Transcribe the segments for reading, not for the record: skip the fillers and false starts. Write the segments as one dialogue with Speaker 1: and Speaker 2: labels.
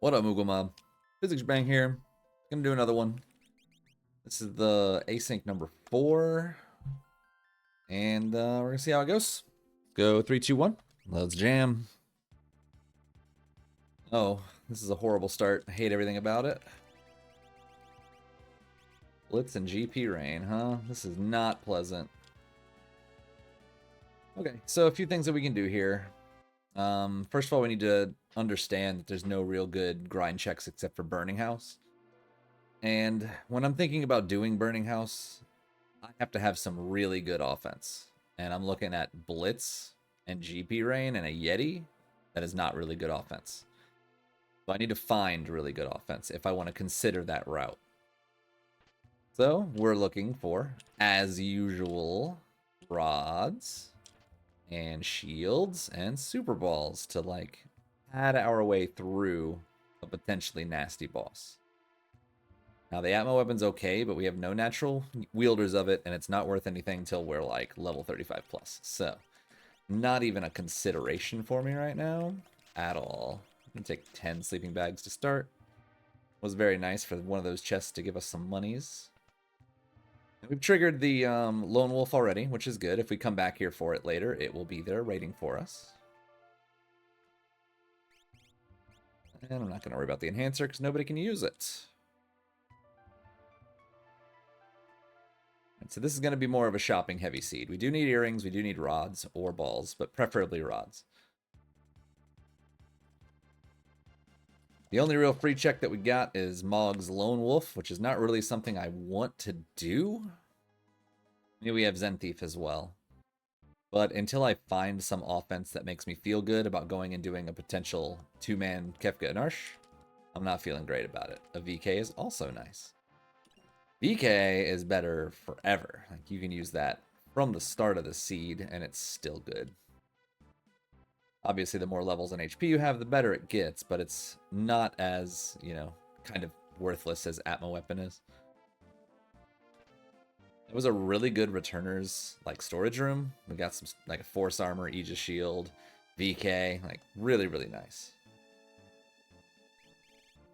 Speaker 1: What up, Moogle Mob? Physics Bang here. Gonna do another one. This is the async number 4. And we're gonna see how it goes. Go 3, 2, 1. Let's jam. Oh, this is a horrible start. I hate everything about it. Blitz and GP rain, huh? This is not pleasant. Okay, so a few things that we can do here. First of all, we need to understand that there's no real good grind checks except for Burning House. And when I'm thinking about doing Burning House, I have to have some really good offense. And I'm looking at Blitz and GP Rain and a Yeti. That is not really good offense. So I need to find really good offense if I want to consider that route. So we're looking for, as usual, rods and shields and super balls to like pad our way through a potentially nasty boss. Now the Atmo weapon's okay, but we have no natural wielders of it, and it's not worth anything until we're like level 35 plus. So not even a consideration for me right now at all. I'm gonna take 10 sleeping bags to start. Was very nice for one of those chests to give us some monies. We've triggered the Lone Wolf already, which is good. If we come back here for it later, it will be there waiting for us. And I'm not going to worry about the enhancer because nobody can use it. And so this is going to be more of a shopping heavy seed. We do need earrings, we do need rods or balls, but preferably rods. The only real free check that we got is Mog's Lone Wolf, which is not really something I want to do. Maybe we have Zen Thief as well. But until I find some offense that makes me feel good about going and doing a potential 2-man Kefka and Arsh, I'm not feeling great about it. A VK is also nice. VK is better forever. Like you can use that from the start of the seed and it's still good. Obviously, the more levels and HP you have, the better it gets, but it's not as, you know, kind of worthless as Atmo weapon is. It was a really good returners like storage room. We got some like a Force Armor, Aegis Shield, VK, like really, really nice.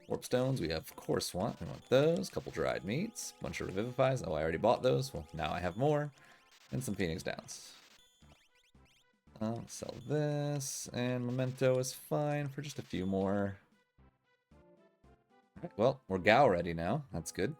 Speaker 1: Warp Stones, we of course want. We want those. Couple dried meats, bunch of Revivifies. Oh, I already bought those. Well, now I have more. And some Phoenix Downs. I'll sell this, and Memento is fine for just a few more. All right, well, we're Gao ready now. That's good.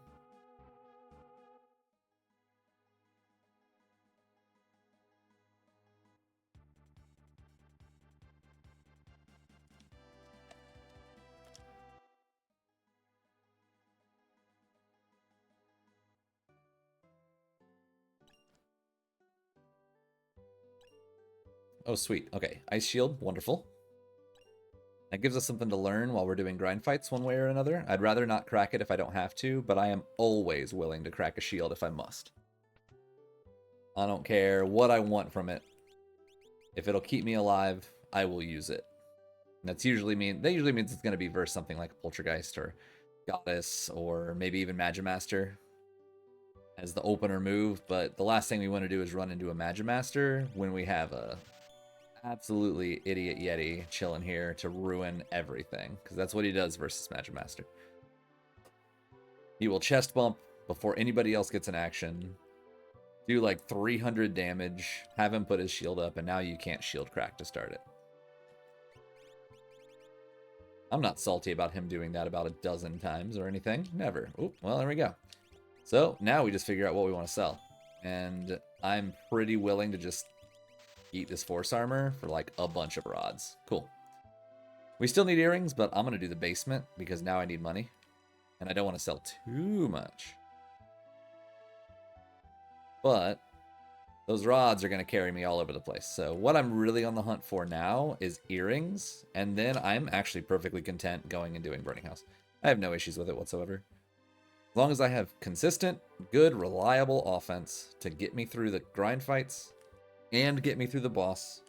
Speaker 1: Oh, sweet. Okay, Ice Shield, wonderful. That gives us something to learn while we're doing grind fights one way or another. I'd rather not crack it if I don't have to, but I am always willing to crack a shield if I must. I don't care what I want from it. If it'll keep me alive, I will use it. And that usually means it's going to be versus something like a Poltergeist or Goddess or maybe even Magimaster as the opener move, but the last thing we want to do is run into a Magimaster when we have a absolutely idiot Yeti chilling here to ruin everything, because that's what he does versus Magimaster. He will chest bump before anybody else gets an action, do like 300 damage, have him put his shield up, and now you can't shield crack to start it. I'm not salty about him doing that about a dozen times or anything. Never. Oop, well, there we go. So now we just figure out what we want to sell. And I'm pretty willing to just eat this Force Armor for like a bunch of rods. Cool. We still need earrings, but I'm going to do the basement because now I need money. And I don't want to sell too much. But those rods are going to carry me all over the place. So what I'm really on the hunt for now is earrings. And then I'm actually perfectly content going and doing Burning House. I have no issues with it whatsoever. As long as I have consistent, good, reliable offense to get me through the grind fights and get me through the boss,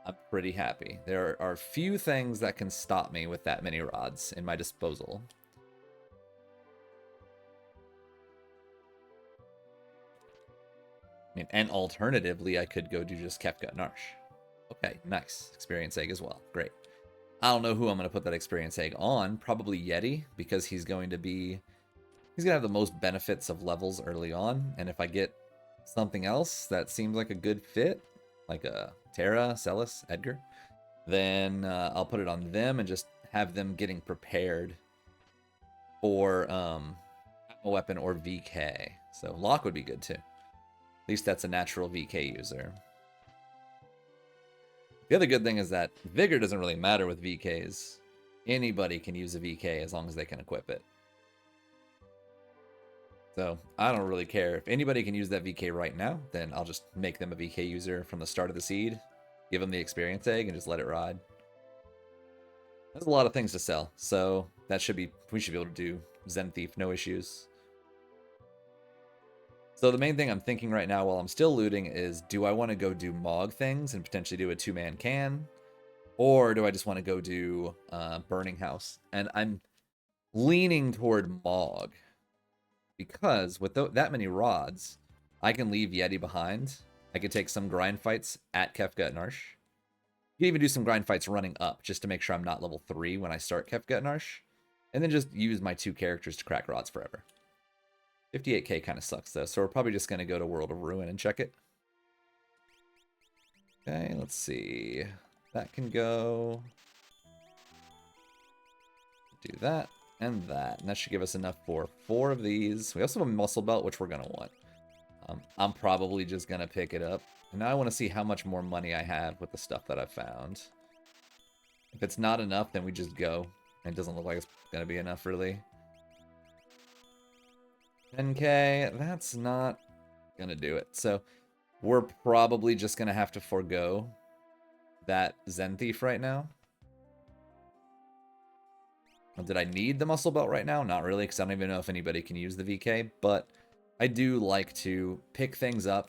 Speaker 1: I'm pretty happy. There are few things that can stop me with that many rods in my disposal. I mean, and alternatively, I could go do just Kefka and Arsh. Okay, nice. Experience egg as well. Great. I don't know who I'm going to put that experience egg on. Probably Yeti, because he's going to have the most benefits of levels early on. And if I get something else that seems like a good fit, like a Terra, Celis, Edgar, then I'll put it on them and just have them getting prepared for a weapon or VK. So Lock would be good too. At least that's a natural VK user. The other good thing is that Vigor doesn't really matter with VKs. Anybody can use a VK as long as they can equip it. So I don't really care. If anybody can use that VK right now, then I'll just make them a VK user from the start of the seed, give them the experience egg, and just let it ride. There's a lot of things to sell, so we should be able to do Zen Thief, no issues. So the main thing I'm thinking right now while I'm still looting is, do I want to go do Mog things and potentially do a 2-man can? Or do I just want to go do Burning House? And I'm leaning toward Mog. Because with that many rods, I can leave Yeti behind. I could take some grind fights at Kefka and Narsh. You can even do some grind fights running up just to make sure I'm not level 3 when I start Kefka and Narsh. And then just use my 2 characters to crack rods forever. 58k kind of sucks though, so we're probably just going to go to World of Ruin and check it. Okay, let's see. That can go. Do that and that. And that should give us enough for 4 of these. We also have a muscle belt, which we're going to want. I'm probably just going to pick it up. And now I want to see how much more money I have with the stuff that I've found. If it's not enough, then we just go. It doesn't look like it's going to be enough, really. 10k, that's not going to do it. So we're probably just going to have to forego that Zen Thief right now. Did I need the muscle belt right now? Not really, because I don't even know if anybody can use the VK, but I do like to pick things up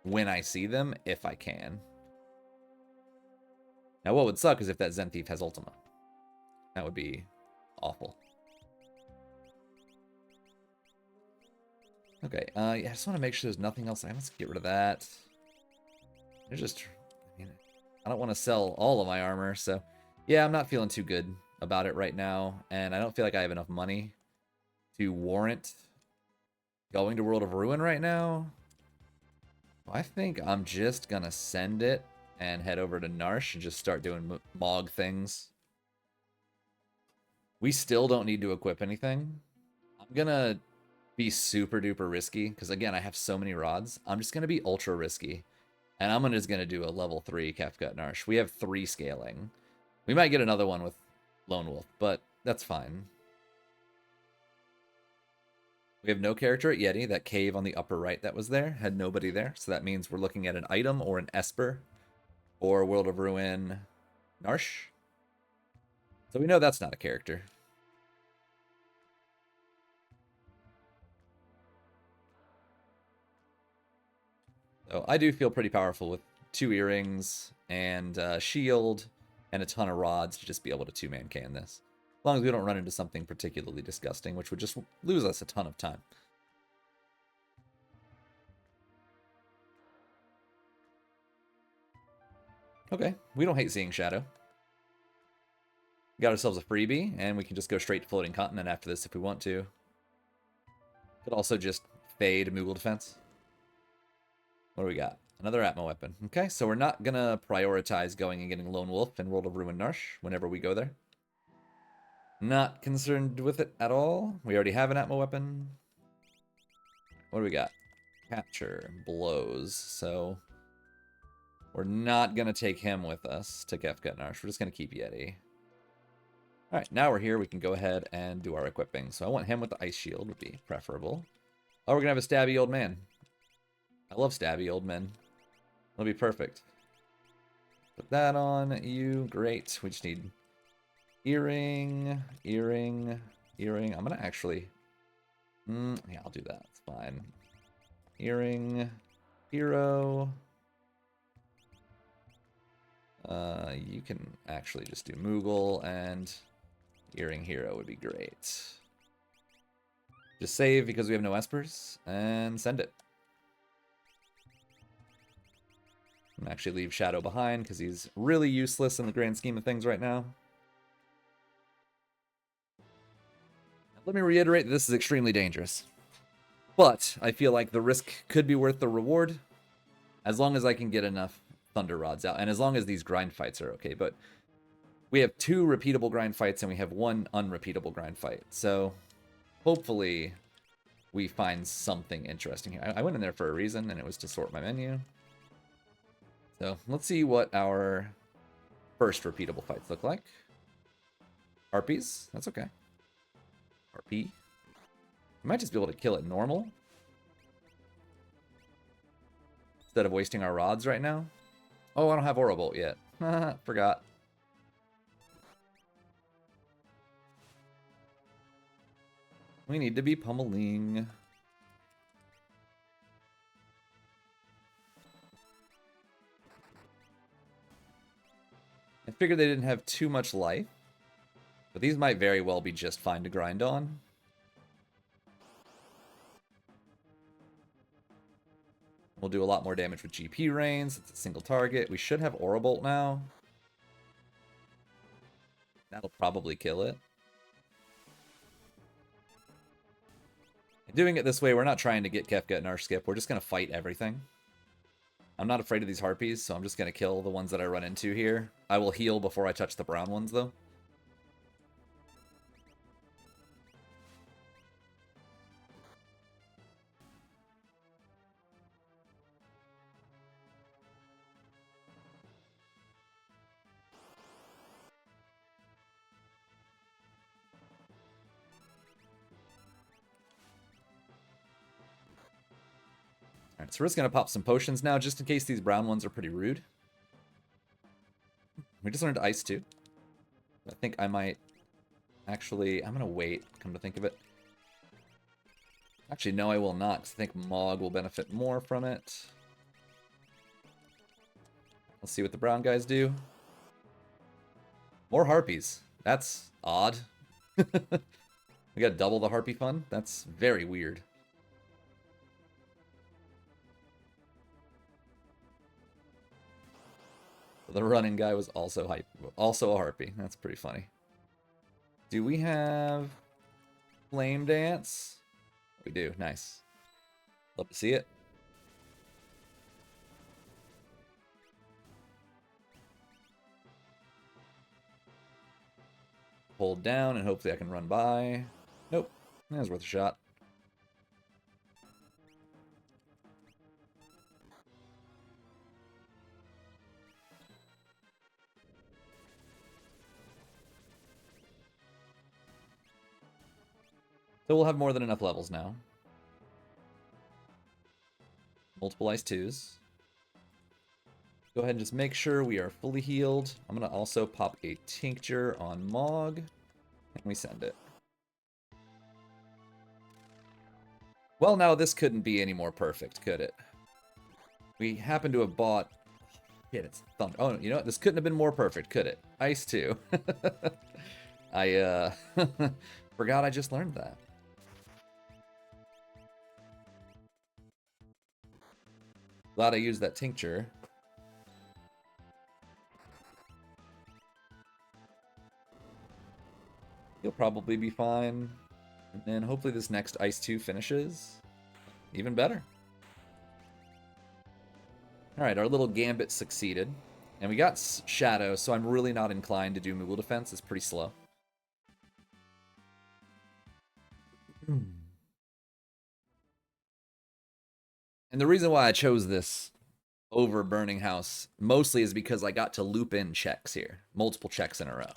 Speaker 1: when I see them, if I can. Now, what would suck is if that Zen Thief has Ultima. That would be awful. Okay, yeah, I just want to make sure there's nothing else. Let's get rid of that. There's just, I don't want to sell all of my armor, so yeah, I'm not feeling too good about it right now, and I don't feel like I have enough money to warrant going to World of Ruin right now. I think I'm just gonna send it and head over to Narsh and just start doing Mog things. We still don't need to equip anything. I'm gonna be super duper risky because again I have so many rods. I'm just gonna be ultra risky, and I'm just gonna do a level 3 Kefka at Narsh. We have 3 scaling. We might get another one with Lone Wolf, but that's fine. We have no character at Yeti. That cave on the upper right that was there had nobody there, so that means we're looking at an item or an Esper or World of Ruin Narsh. So we know that's not a character. So I do feel pretty powerful with 2 earrings and shield and a ton of rods to just be able to 2-man can this. As long as we don't run into something particularly disgusting, which would just lose us a ton of time. Okay, we don't hate seeing Shadow. We got ourselves a freebie, and we can just go straight to Floating Continent after this if we want to. Could also just fade Moogle Defense. What do we got? Another Atmo weapon. Okay, so we're not going to prioritize going and getting Lone Wolf and World of Ruin Narsh whenever we go there. Not concerned with it at all. We already have an Atmo weapon. What do we got? Capture. Blows. So we're not going to take him with us to Kefka Narsh. We're just going to keep Yeti. Alright, now we're here. We can go ahead and do our equipping. So I want him with the Ice Shield would be preferable. Oh, we're going to have a stabby old man. I love stabby old men. That'll be perfect. Put that on you. Great. We just need earring, earring, earring. I'm going to actually... yeah, I'll do that. It's fine. Earring, hero. You can actually just do Moogle, and earring hero would be great. Just save because we have no Espers, and send it. I'm actually leave Shadow behind because he's really useless in the grand scheme of things right now. Let me reiterate that this is extremely dangerous. But I feel like the risk could be worth the reward as long as I can get enough Thunder Rods out, and as long as these grind fights are okay. But we have 2 repeatable grind fights, and we have 1 unrepeatable grind fight. So hopefully we find something interesting here. I went in there for a reason, and it was to sort my menu. So let's see what our first repeatable fights look like. Harpies, that's okay. Harpy. We might just be able to kill it normal instead of wasting our rods right now. Oh, I don't have Aura Bolt yet. Forgot. We need to be pummeling. I figured they didn't have too much life, but these might very well be just fine to grind on. We'll do a lot more damage with GP Rains. It's a single target. We should have Aura Bolt now. That'll probably kill it. Doing it this way, we're not trying to get Kefka and Skip. We're just going to fight everything. I'm not afraid of these Harpies, so I'm just going to kill the ones that I run into here. I will heal before I touch the brown ones, though. Alright, so we're just going to pop some potions now, just in case these brown ones are pretty rude. We just learned Ice, too. I think I might... Actually, I'm going to wait, come to think of it. Actually, no, I will not, because I think Mog will benefit more from it. Let's see what the brown guys do. More Harpies. That's odd. We got double the Harpy fun? That's very weird. The running guy was also a Harpy. That's pretty funny. Do we have Flame Dance? We do. Nice. Love to see it. Hold down and hopefully I can run by. Nope. That was worth a shot. So we'll have more than enough levels now. Multiple Ice 2s. Go ahead and just make sure we are fully healed. I'm going to also pop a Tincture on Mog. And we send it. Well, now this couldn't be any more perfect, could it? We happen to have bought... Shit, it's Thunder. Oh, you know what? This couldn't have been more perfect, could it? Ice 2. I forgot I just learned that. Glad I used that Tincture. He'll probably be fine. And then hopefully this next Ice 2 finishes. Even better. Alright, our little gambit succeeded. And we got Shadow, so I'm really not inclined to do Moogle defense. It's pretty slow. And the reason why I chose this over Burning House mostly is because I got to loop in checks here. Multiple checks in a row.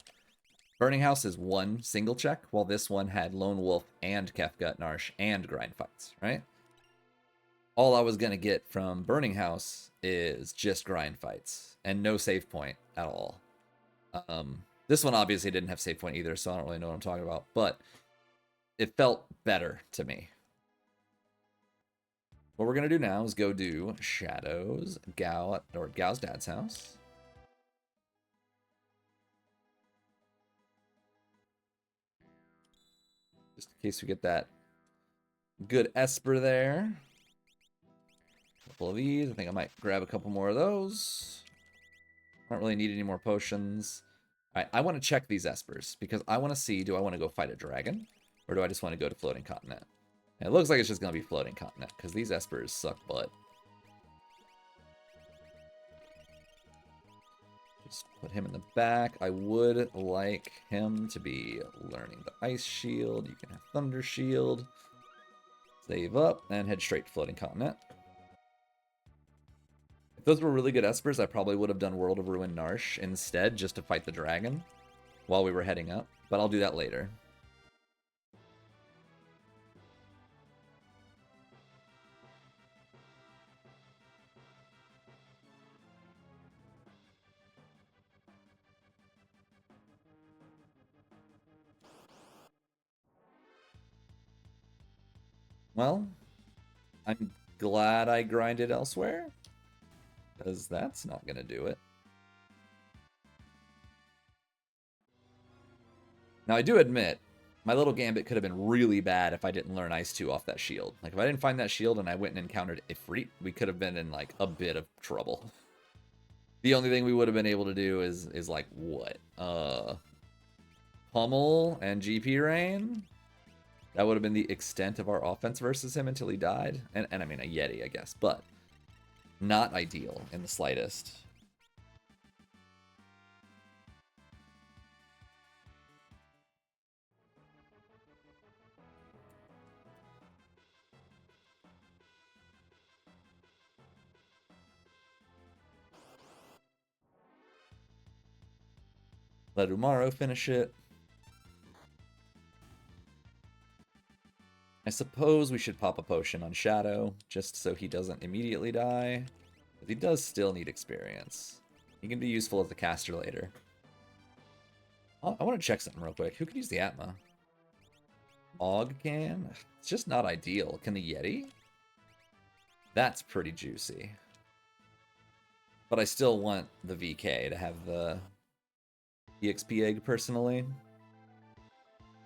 Speaker 1: Burning House is one single check, while this one had Lone Wolf and Kefka, Narsh, and grind fights, right? All I was going to get from Burning House is just grind fights, and no save point at all. This one obviously didn't have save point either, so I don't really know what I'm talking about, but it felt better to me. What we're going to do now is go do Shadows, Gao's dad's house. Just in case we get that good Esper there. A couple of these. I think I might grab a couple more of those. I don't really need any more potions. Alright, I want to check these Espers because I want to see, do I want to go fight a dragon? Or do I just want to go to Floating Continent? And it looks like it's just going to be Floating Continent, because these espers suck butt. Just put him in the back. I would like him to be learning the Ice Shield. You can have Thunder Shield. Save up, and head straight to Floating Continent. If those were really good espers, I probably would have done World of Ruin Narsh instead, just to fight the dragon while we were heading up. But I'll do that later. Well, I'm glad I grinded elsewhere, because that's not going to do it. Now, I do admit, my little Gambit could have been really bad if I didn't learn Ice 2 off that shield. Like, if I didn't find that shield and I went and encountered Ifrit, we could have been in, like, a bit of trouble. The only thing we would have been able to do is like, what? Pummel and GP Rain? That would have been the extent of our offense versus him until he died. And I mean, a Yeti, I guess. But not ideal in the slightest. Let Umaro finish it. I suppose we should pop a potion on Shadow, just so he doesn't immediately die. But he does still need experience. He can be useful as a caster later. Oh, I want to check something real quick. Who can use the Atma? Og can? It's just not ideal. Can the Yeti? That's pretty juicy. But I still want the VK to have the EXP egg personally.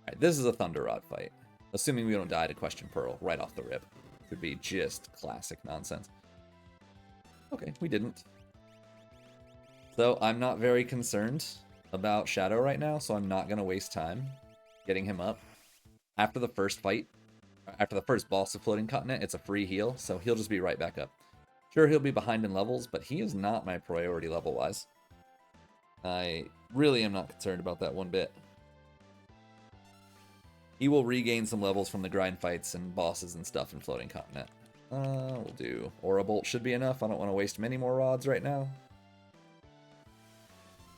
Speaker 1: Alright, this is a Thunder Rod fight. Assuming we don't die to Question Pearl right off the rip. Could be just classic nonsense. Okay, we didn't. So I'm not very concerned about Shadow right now, so I'm not going to waste time getting him up. After the first fight, after the first boss of Floating Continent, it's a free heal, so he'll just be right back up. Sure, he'll be behind in levels, but he is not my priority level-wise. I really am not concerned about that one bit. He will regain some levels from the grind fights and bosses and stuff in Floating Continent. We'll do Aura Bolt should be enough. I don't want to waste many more rods right now.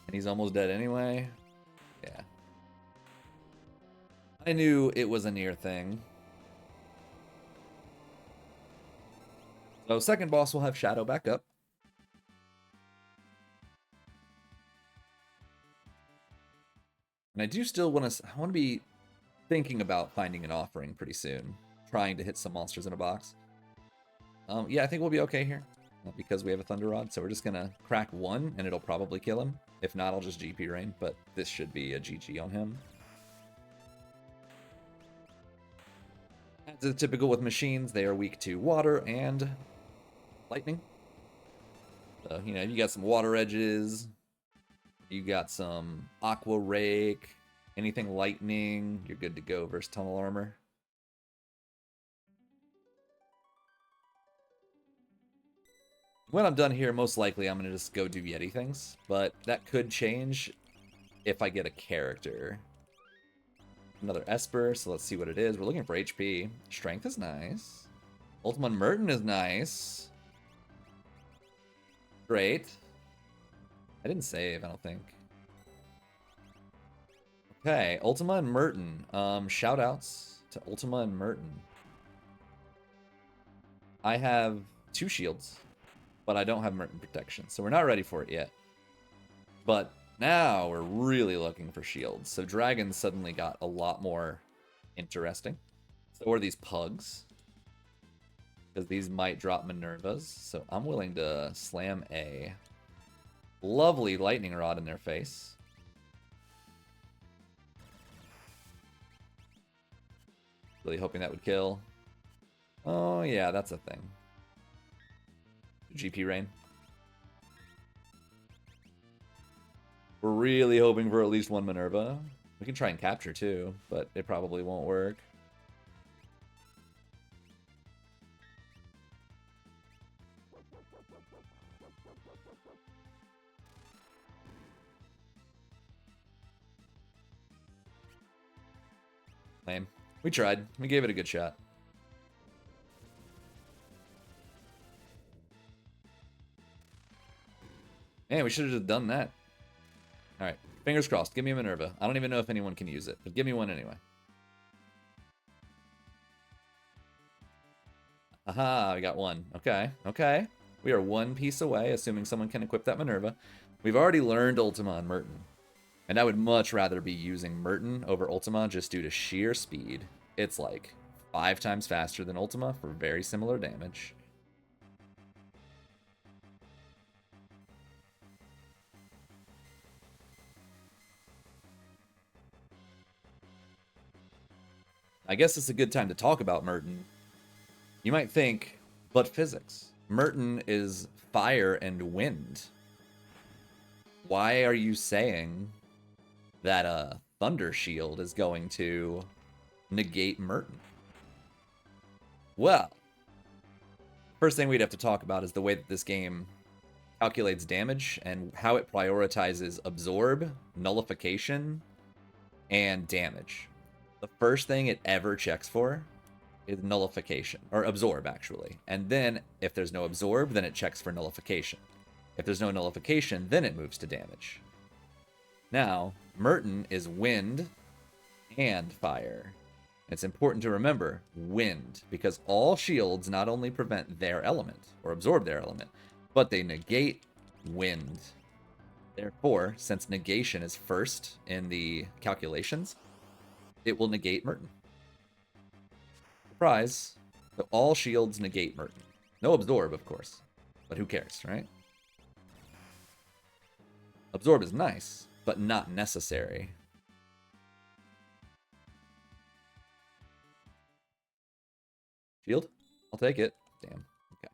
Speaker 1: And he's almost dead anyway. Yeah. I knew it was a near thing. So second boss will have Shadow back up. And I do still want to be thinking about finding an offering pretty soon. Trying to hit some monsters in a box. Yeah, I think we'll be okay here. Because we have a Thunder Rod. So we're just going to crack one and it'll probably kill him. If not, I'll just GP Rain. But this should be a GG on him. As is typical with machines, they are weak to water and lightning. So, you know, you got some water edges. You got some Aqua Rake. Anything lightning, you're good to go versus Tunnel Armor. When I'm done here, most likely I'm going to just go do Yeti things. But that could change if I get a character. Another Esper, so let's see what it is. We're looking for HP. Strength is nice. Ultima Merton is nice. Great. I didn't save, I don't think. Okay, Ultima and Merton. Shoutouts to Ultima and Merton. I have 2 shields, but I don't have Merton protection, so we're not ready for it yet. But now we're really looking for shields. So dragons suddenly got a lot more interesting. So are these pugs? Because these might drop Minervas. So I'm willing to slam a lovely lightning rod in their face. Really hoping that would kill. Oh yeah, that's a thing. GP Rain. We're really hoping for at least one Minerva. We can try and capture too, but it probably won't work. Lame. We tried. We gave it a good shot. Man, we should have just done that. Alright. Fingers crossed. Give me a Minerva. I don't even know if anyone can use it, but give me one anyway. Aha, we got one. Okay, okay. We are one piece away, assuming someone can equip that Minerva. We've already learned Ultima on Merton. And I would much rather be using Merton over Ultima just due to sheer speed. It's like 5 times faster than Ultima for very similar damage. I guess it's a good time to talk about Merton. You might think, but physics. Merton is fire and wind. Why are you saying that a Thunder Shield is going to negate Merton? Well, first thing we'd have to talk about is the way that this game calculates damage and how it prioritizes absorb, nullification, and damage. The first thing it ever checks for is nullification, or absorb actually. And then if there's no absorb, then it checks for nullification. If there's no nullification, then it moves to damage. Now, Merton is wind and fire. It's important to remember wind, because all shields not only prevent their element, or absorb their element, but they negate wind. Therefore, since negation is first in the calculations, it will negate Merton. Surprise. So all shields negate Merton. No absorb, of course. But who cares, right? Absorb is nice, but not necessary. Shield? I'll take it. Damn. Okay.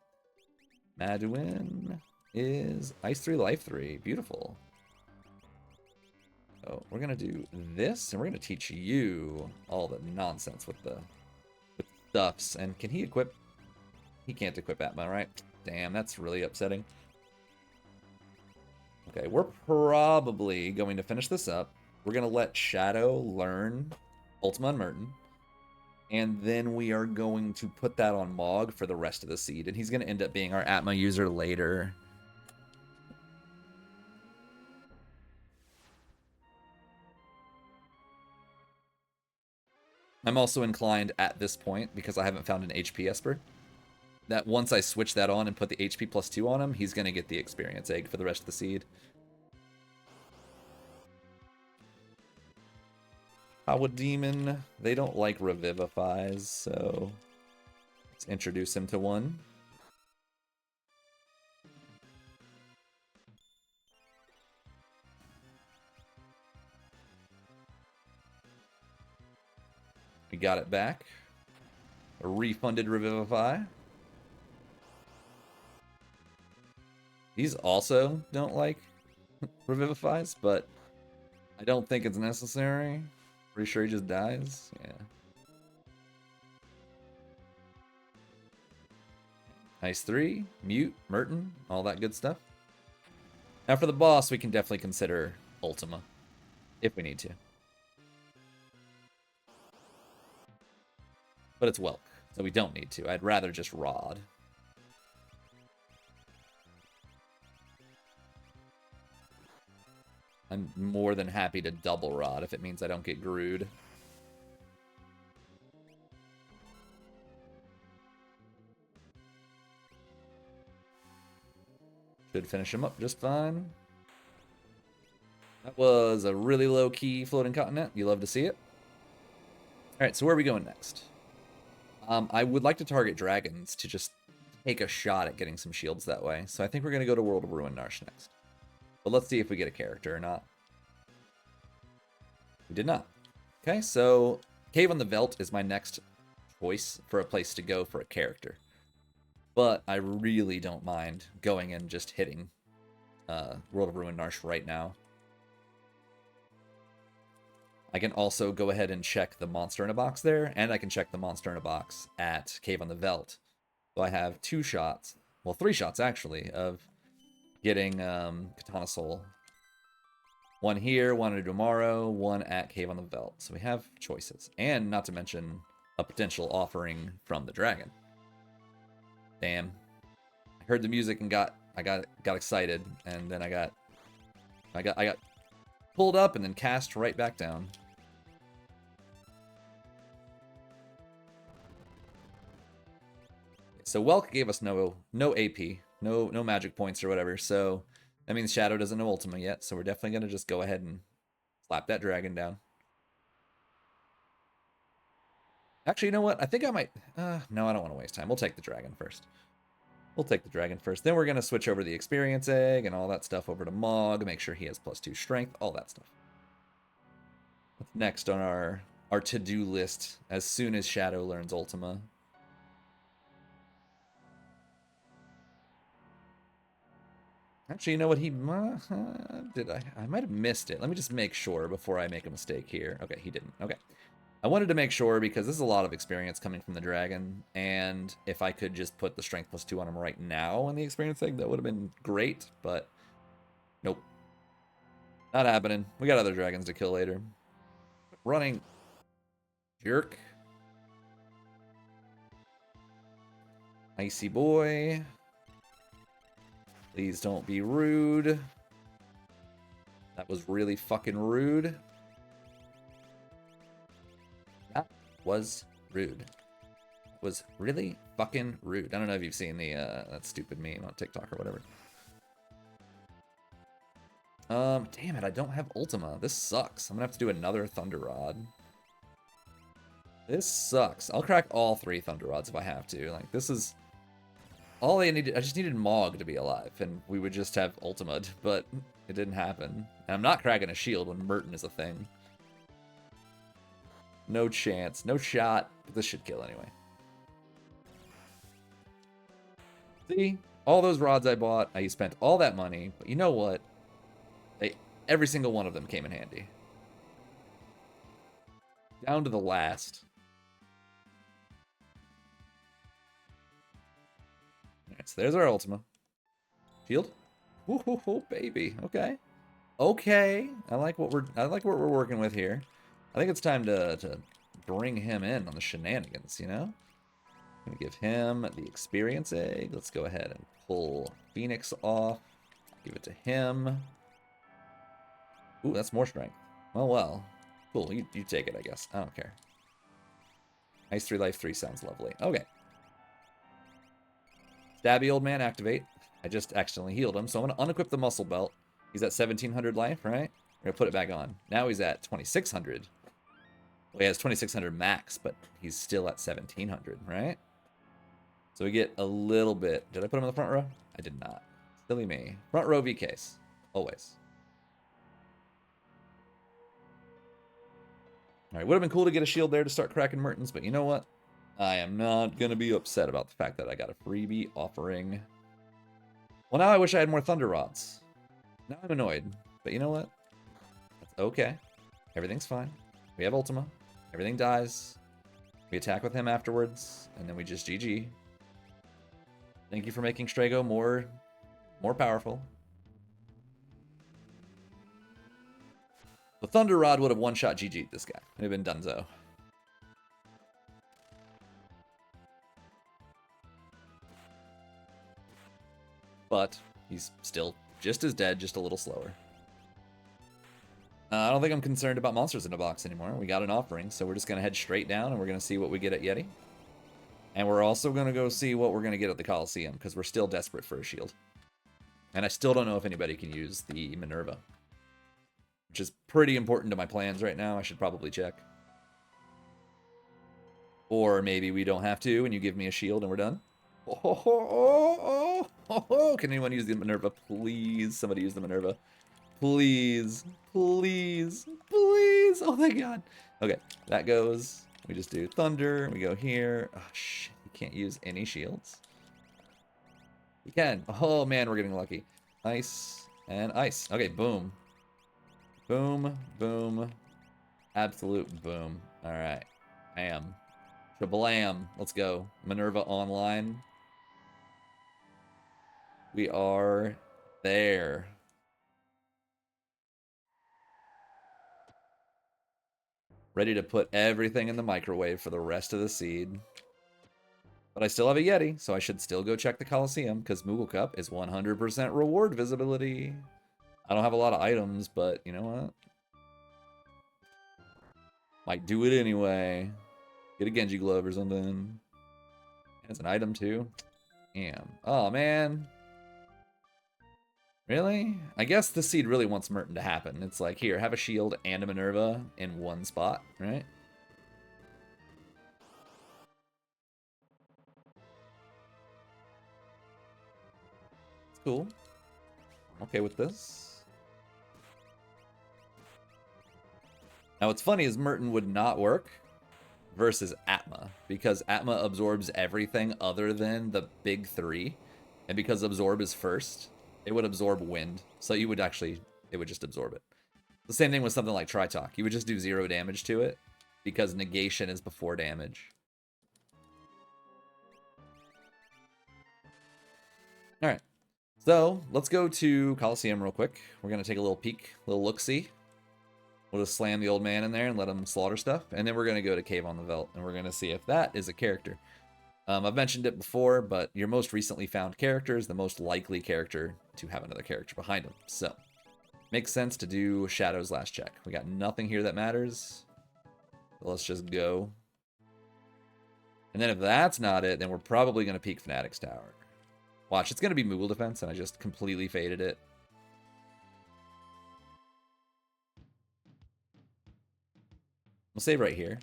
Speaker 1: Maduin is Ice 3, Life 3. Beautiful. So we're going to do this, and we're going to teach you all the nonsense with the stuffs. And can he equip? He can't equip Atma, right? Damn, that's really upsetting. Okay, we're probably going to finish this up. We're going to let Shadow learn Ultima and Merton. And then we are going to put that on Mog for the rest of the seed. And he's going to end up being our Atma user later. I'm also inclined at this point, because I haven't found an HP Esper, that once I switch that on and put the HP +2 on him, he's going to get the experience egg for the rest of the seed. Power Demon, they don't like revivifies, so let's introduce him to one. We got it back. A refunded Revivify. These also don't like Revivifies, but I don't think it's necessary. Pretty sure he just dies. Yeah. Ice 3, Mute, Merton, all that good stuff. Now for the boss, we can definitely consider Ultima, if we need to. But it's Welk, so we don't need to. I'd rather just Rod. I'm more than happy to double Rod if it means I don't get Grued. Should finish him up just fine. That was a really low-key floating continent. You love to see it. Alright, so where are we going next? I would like to target dragons to just take a shot at getting some shields that way. So I think we're going to go to World of Ruin Narsh next. But let's see if we get a character or not. We did not. Okay, so Cave on the Veldt is my next choice for a place to go for a character. But I really don't mind going and just hitting World of Ruin Narsh right now. I can also go ahead and check the monster in a box there, and I can check the monster in a box at Cave on the Veldt. So I have 2 shots, well, 3 shots actually, of getting Katana Soul. 1 here, 1 tomorrow, 1 at Cave on the Veldt. So we have choices, and not to mention a potential offering from the dragon. Damn. I heard the music and got excited, and then I got pulled up and then cast right back down. So Welk gave us no AP, no magic points or whatever. So that means Shadow doesn't know Ultima yet. So we're definitely gonna just go ahead and slap that dragon down. Actually, you know what? I think I might. No, I don't want to waste time. We'll take the dragon first. We'll take the dragon first. Then we're gonna switch over the experience egg and all that stuff over to Mog. Make sure he has +2 strength. All that stuff. What's next on our to-do list as soon as Shadow learns Ultima? Actually, you know what he did? I might have missed it. Let me just make sure before I make a mistake here. Okay, he didn't. Okay. I wanted to make sure because this is a lot of experience coming from the dragon, and if I could just put the strength +2 on him right now in the experience thing, that would have been great, but nope. Not happening. We got other dragons to kill later. Running. Jerk. Icy boy. Please don't be rude. That was really fucking rude. That was rude. That was really fucking rude. I don't know if you've seen the that stupid meme on TikTok or whatever. Damn it, I don't have Ultima. This sucks. I'm gonna have to do another Thunder Rod. This sucks. I'll crack all 3 Thunder Rods if I have to. Like, this is all I needed. I just needed Mog to be alive, and we would just have Ultima, but it didn't happen. And I'm not cracking a shield when Merton is a thing. No chance. No shot. But this should kill anyway. See? All those rods I bought, I spent all that money, but you know what? Every single one of them came in handy. Down to the last. Alright, so there's our Ultima. Shield. Woo, baby. Okay. Okay. I like what we're working with here. I think it's time to bring him in on the shenanigans, you know? I'm gonna give him the experience egg. Let's go ahead and pull Phoenix off. Give it to him. Ooh, that's more strength. Oh, well. Cool, you take it, I guess. I don't care. Ice 3, Life 3 sounds lovely. Okay. Stabby old man, activate. I just accidentally healed him, so I'm going to unequip the muscle belt. He's at 1700 life, right? We're going to put it back on. Now he's at 2600. Well, he has 2600 max, but he's still at 1700, right? So we get a little bit. Did I put him in the front row? I did not. Silly me. Front row V case. Always. Alright, would have been cool to get a shield there to start cracking Mertens, but you know what? I am not going to be upset about the fact that I got a freebie offering. Well, now I wish I had more Thunder Rods. Now I'm annoyed, but you know what? That's okay. Everything's fine. We have Ultima. Everything dies. We attack with him afterwards, and then we just GG. Thank you for making Strago more powerful. The Thunder Rod would have one-shot GG'd this guy. It would have been donezo. But he's still just as dead, just a little slower. I don't think I'm concerned about monsters in a box anymore. We got an offering, so we're just going to head straight down, and we're going to see what we get at Yeti. And we're also going to go see what we're going to get at the Coliseum, because we're still desperate for a shield. And I still don't know if anybody can use the Minerva, which is pretty important to my plans right now. I should probably check. Or maybe we don't have to, and you give me a shield and we're done. Can anyone use the Minerva? Please, somebody use the Minerva. Please, please, please. Oh, thank God. Okay, that goes. We just do Thunder. We go here. Oh, shit. You can't use any shields. You can. Oh, man, we're getting lucky. Ice and ice. Okay, boom. Boom, boom, Absolute boom. All right. Bam. Shablam. Let's go. Minerva online. We are there. Ready to put everything in the microwave for the rest of the seed. But I still have a Yeti, so I should still go check the Coliseum, because Moogle Cup is 100% reward visibility. I don't have a lot of items, but you know what? Might do it anyway. Get a Genji glove or something. It's an item too. Damn. Oh, man. Really? I guess the seed really wants Merton to happen. It's like, here, have a shield and a Minerva in one spot, right? It's cool. I'm okay with this. Now, what's funny is Merton would not work versus Atma, because Atma absorbs everything other than the big three. And because Absorb is first, it would absorb wind. So you would actually, it would just absorb it. The same thing with something like Tritalk. You would just do 0 damage to it because negation is before damage. All right. So let's go to Coliseum real quick. We're going to take a little peek, a little look-see. We'll just slam the old man in there and let him slaughter stuff. And then we're going to go to Cave on the Veldt, and we're going to see if that is a character. I've mentioned it before, but your most recently found character is the most likely character to have another character behind him. So, makes sense to do Shadow's last check. We got nothing here that matters. So let's just go. And then if that's not it, then we're probably going to peek Fnatic's Tower. Watch, it's going to be Moogle Defense, and I just completely faded it. We'll save right here.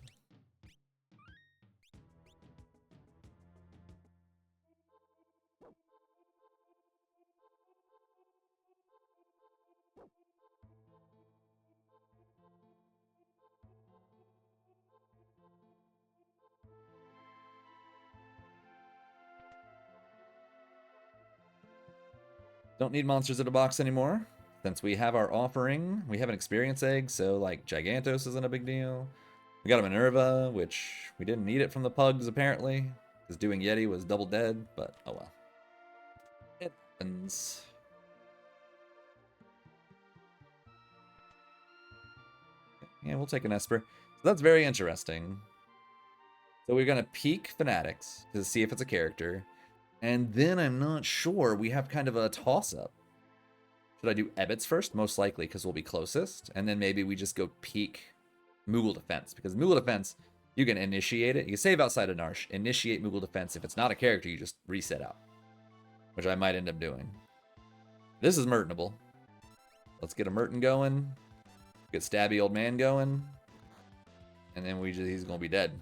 Speaker 1: Don't need monsters in a box anymore. Since we have our offering, we have an experience egg, so like Gigantos isn't a big deal. We got a Minerva, which we didn't need it from the pugs apparently, because doing Yeti was double dead, but oh well. It happens. Yeah, we'll take an Esper. So that's very interesting. So we're going to peek Fanatics to see if it's a character. And then I'm not sure. We have kind of a toss-up. Should I do Ebbets first? Most likely, because we'll be closest. And then maybe we just go peek Moogle Defense. Because Moogle Defense, you can initiate it. You can save outside of Narsh. Initiate Moogle Defense. If it's not a character, you just reset out. Which I might end up doing. This is Mertonable. Let's get a Merton going. Get Stabby Old Man going. And then he's going to be dead.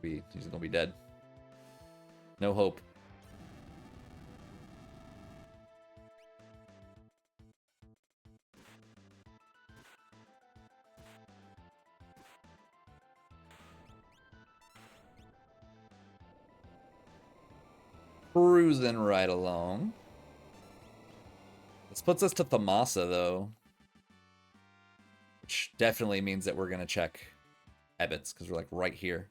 Speaker 1: He's going to be dead. No hope. Cruising right along. This puts us to Thamasa, though. Which definitely means that we're going to check Ebbets, because we're like right here.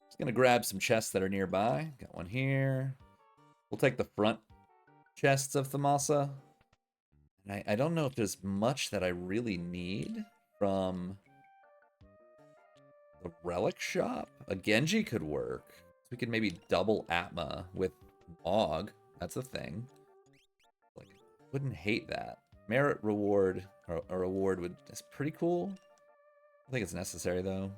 Speaker 1: Just going to grab some chests that are nearby. Got one here. We'll take the front chests of Thamasa. And I don't know if there's much that I really need from the relic shop. A Genji could work. We could maybe double Atma with Mog. That's a thing. Like, wouldn't hate that. Merit reward, or a reward is pretty cool. I think it's necessary though.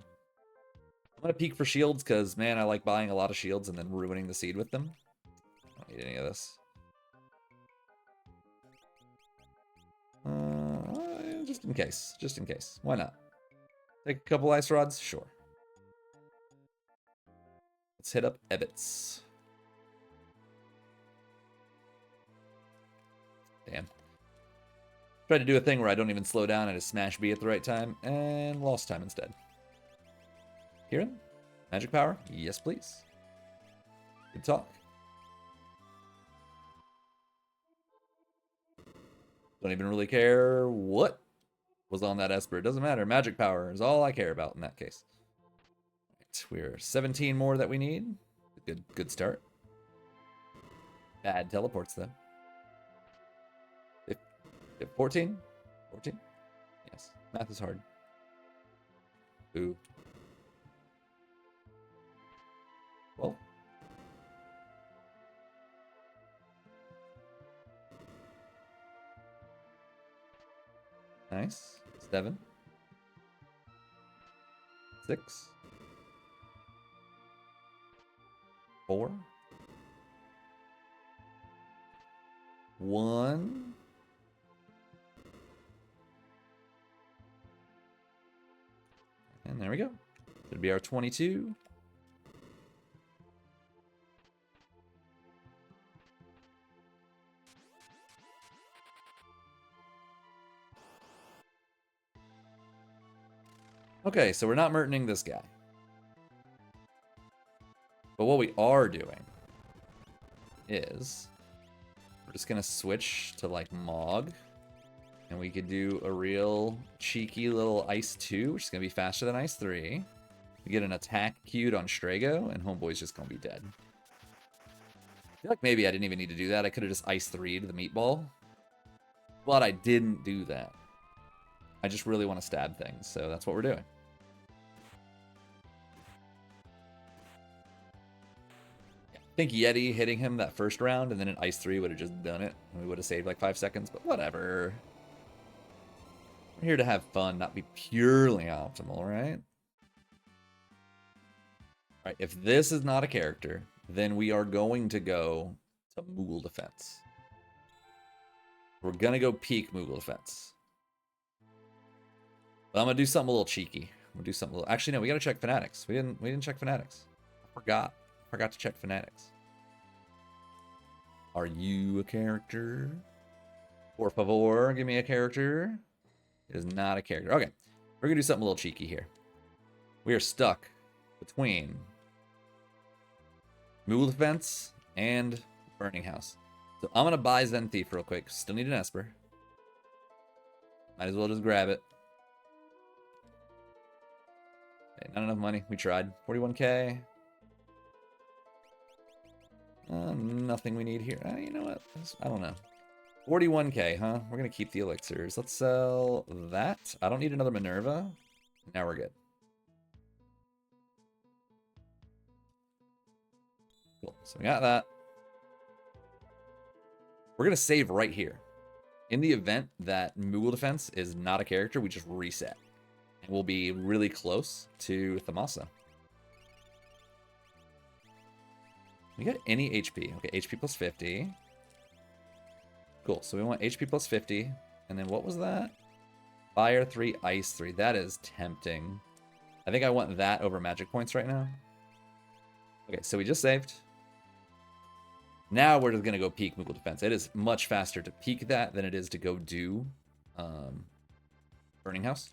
Speaker 1: I'm gonna peek for shields because man, I like buying a lot of shields and then ruining the seed with them. I don't need any of this. Just in case. Just in case. Why not? Take a couple ice rods? Sure. Let's hit up Ebbets. Damn. Tried to do a thing where I don't even slow down, I just smash B at the right time, and lost time instead. Kieran? Magic power? Yes, please. Good talk. Don't even really care what was on that Esper. It doesn't matter. Magic power is all I care about in that case. Right, we're 17 more that we need. Good start. Bad teleports, though. 14? 14? Yes. Math is hard. Ooh. Well. Nice. 7. 6. 4. 1. And there we go. Should be our 22. Okay, so we're not mertoning this guy. But what we are doing is we're just going to switch to like Mog. And we could do a real cheeky little Ice 2, which is going to be faster than Ice 3. We get an attack queued on Strago, and Homeboy's just going to be dead. I feel like maybe I didn't even need to do that. I could have just Ice 3'd the meatball. But I didn't do that. I just really want to stab things, so that's what we're doing. I think Yeti hitting him that first round and then an Ice 3 would have just done it. And we would have saved like 5 seconds, but whatever. We're here to have fun, not be purely optimal, right? Alright, if this is not a character, then we are going to go to Moogle Defense. We're going to go peak Moogle Defense. But I'm going to do something a little cheeky. We'll do something a little... Actually, no, we got to check Fanatics. We didn't check Fanatics. I forgot to check Fanatics. Are you a character? Por favor, give me a character. It is not a character. Okay, we're going to do something a little cheeky here. We are stuck between Moogle Defense and Burning House. So I'm going to buy Zen Thief real quick. Still need an Esper. Might as well just grab it. Okay, not enough money. We tried. 41k. Nothing we need here. You know what? I don't know. 41k, huh? We're going to keep the elixirs. Let's sell that. I don't need another Minerva. Now we're good. Cool. So we got that. We're going to save right here. In the event that Moogle Defense is not a character, we just reset. And we'll be really close to Thamasa. We got any HP. Okay, HP plus 50. Cool, so we want HP plus 50. And then what was that? Fire 3, Ice 3. That is tempting. I think I want that over magic points right now. Okay, so we just saved. Now we're just going to go peak Moogle Defense. It is much faster to peak that than it is to go do Burning House.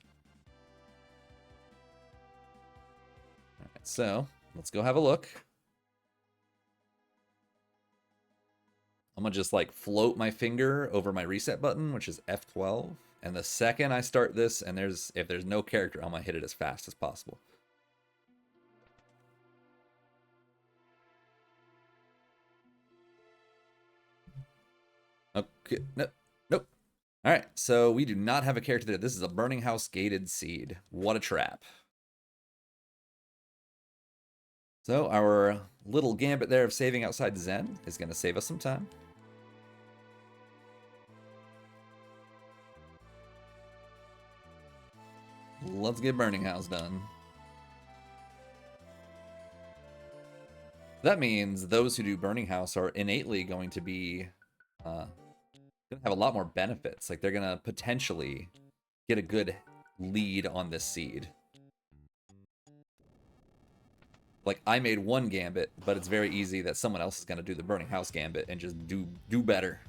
Speaker 1: All right, so let's go have a look. I'm going to just like float my finger over my reset button, which is F12. And the second I start this, and if there's no character, I'm going to hit it as fast as possible. Okay, nope. All right, so we do not have a character there. This is a Burning House gated seed. What a trap. So our little gambit there of saving outside Zen is going to save us some time. Let's get Burning House done. That means those who do Burning House are innately going to be going to have a lot more benefits. Like they're going to potentially get a good lead on this seed. Like I made one gambit, but it's very easy that someone else is going to do the Burning House gambit and just do better.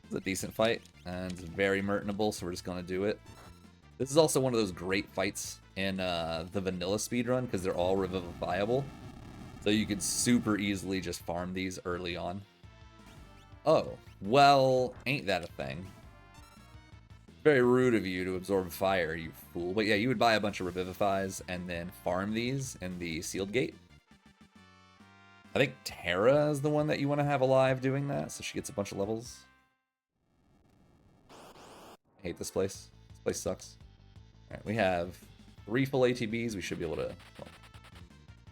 Speaker 1: It's a decent fight, and it's very mertonable, so we're just going to do it. This is also one of those great fights in the vanilla speedrun because they're all revivifiable. So you could super easily just farm these early on. Oh, well, ain't that a thing? Very rude of you to absorb fire, you fool. But yeah, you would buy a bunch of Revivifies and then farm these in the sealed gate. I think Terra is the one that you want to have alive doing that, so she gets a bunch of levels. I hate this place. This place sucks. Alright, we have 3 full ATBs. We should be able to... Well,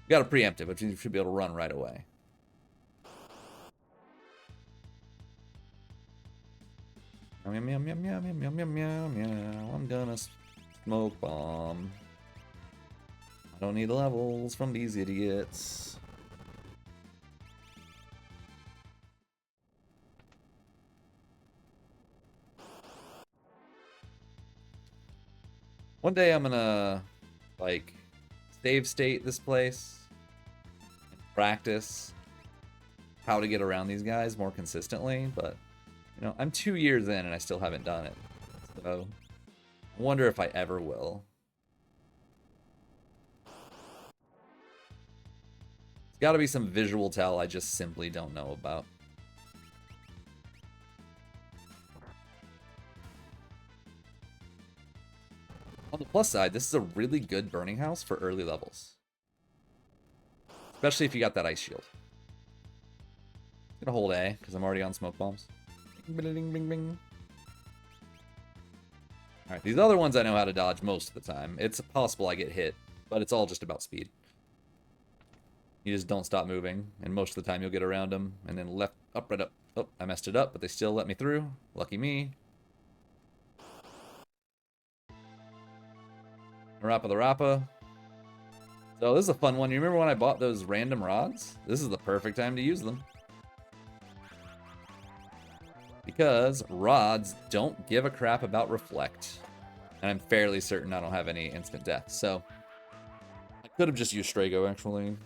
Speaker 1: we got to preempt it, but we should be able to run right away. Meow, meow, meow, meow, meow, meow, meow, meow, meow. I'm gonna smoke bomb. I don't need levels from these idiots. One day I'm gonna, like, save state this place and practice how to get around these guys more consistently, but, you know, I'm 2 years in and I still haven't done it. So, I wonder if I ever will. There's gotta be some visual tell I just simply don't know about. On the plus side, this is a really good burning house for early levels. Especially if you got that ice shield. I'm gonna hold A, because I'm already on smoke bombs. Bing, bing, bing, bing. Alright, these other ones I know how to dodge most of the time. It's possible I get hit, but it's all just about speed. You just don't stop moving, and most of the time you'll get around them, and then left, up, right up. Oh, I messed it up, but they still let me through. Lucky me. Rappa the Rappa. So this is a fun one. You remember when I bought those random rods? This is the perfect time to use them. Because rods don't give a crap about reflect. And I'm fairly certain I don't have any instant death. So I could have just used Strago, actually.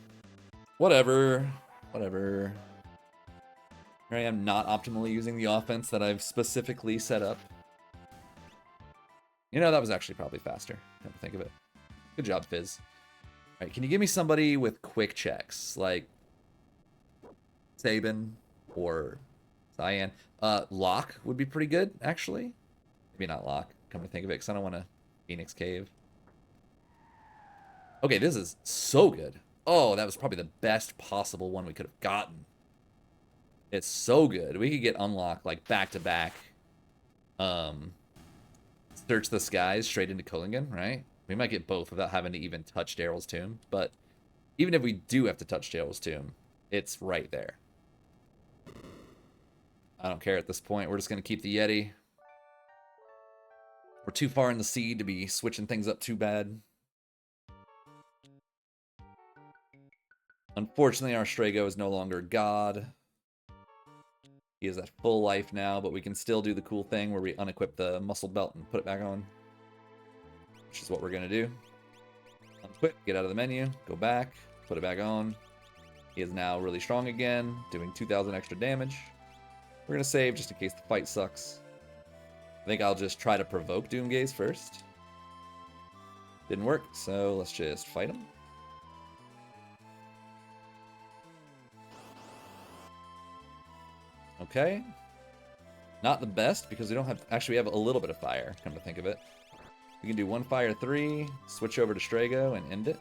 Speaker 1: Whatever. Whatever. Here I am not optimally using the offense that I've specifically set up. You know, that was actually probably faster, come to think of it. Good job, Fizz. All right, can you give me somebody with quick checks? Like Sabin or Cyan. Locke would be pretty good, actually. Maybe not Locke, come to think of it, because I don't want to Phoenix Cave. Okay, this is so good. Oh, that was probably the best possible one we could have gotten. It's so good. We could get unlocked, like, back-to-back. Search the Skies straight into Culligan, right? We might get both without having to even touch Daryl's tomb. But even if we do have to touch Daryl's tomb, it's right there. I don't care at this point. We're just going to keep the Yeti. We're too far in the seed to be switching things up too bad. Unfortunately, our Strago is no longer God. He is at full life now, but we can still do the cool thing where we unequip the muscle belt and put it back on. Which is what we're going to do. Unquip, get out of the menu, go back, put it back on. He is now really strong again, doing 2,000 extra damage. We're going to save just in case the fight sucks. I think I'll just try to provoke Doomgaze first. Didn't work, so let's just fight him. Okay. Not the best, because we don't have... Actually, we have a little bit of fire, come to think of it. We can do 1 fire 3, switch over to Strago, and end it.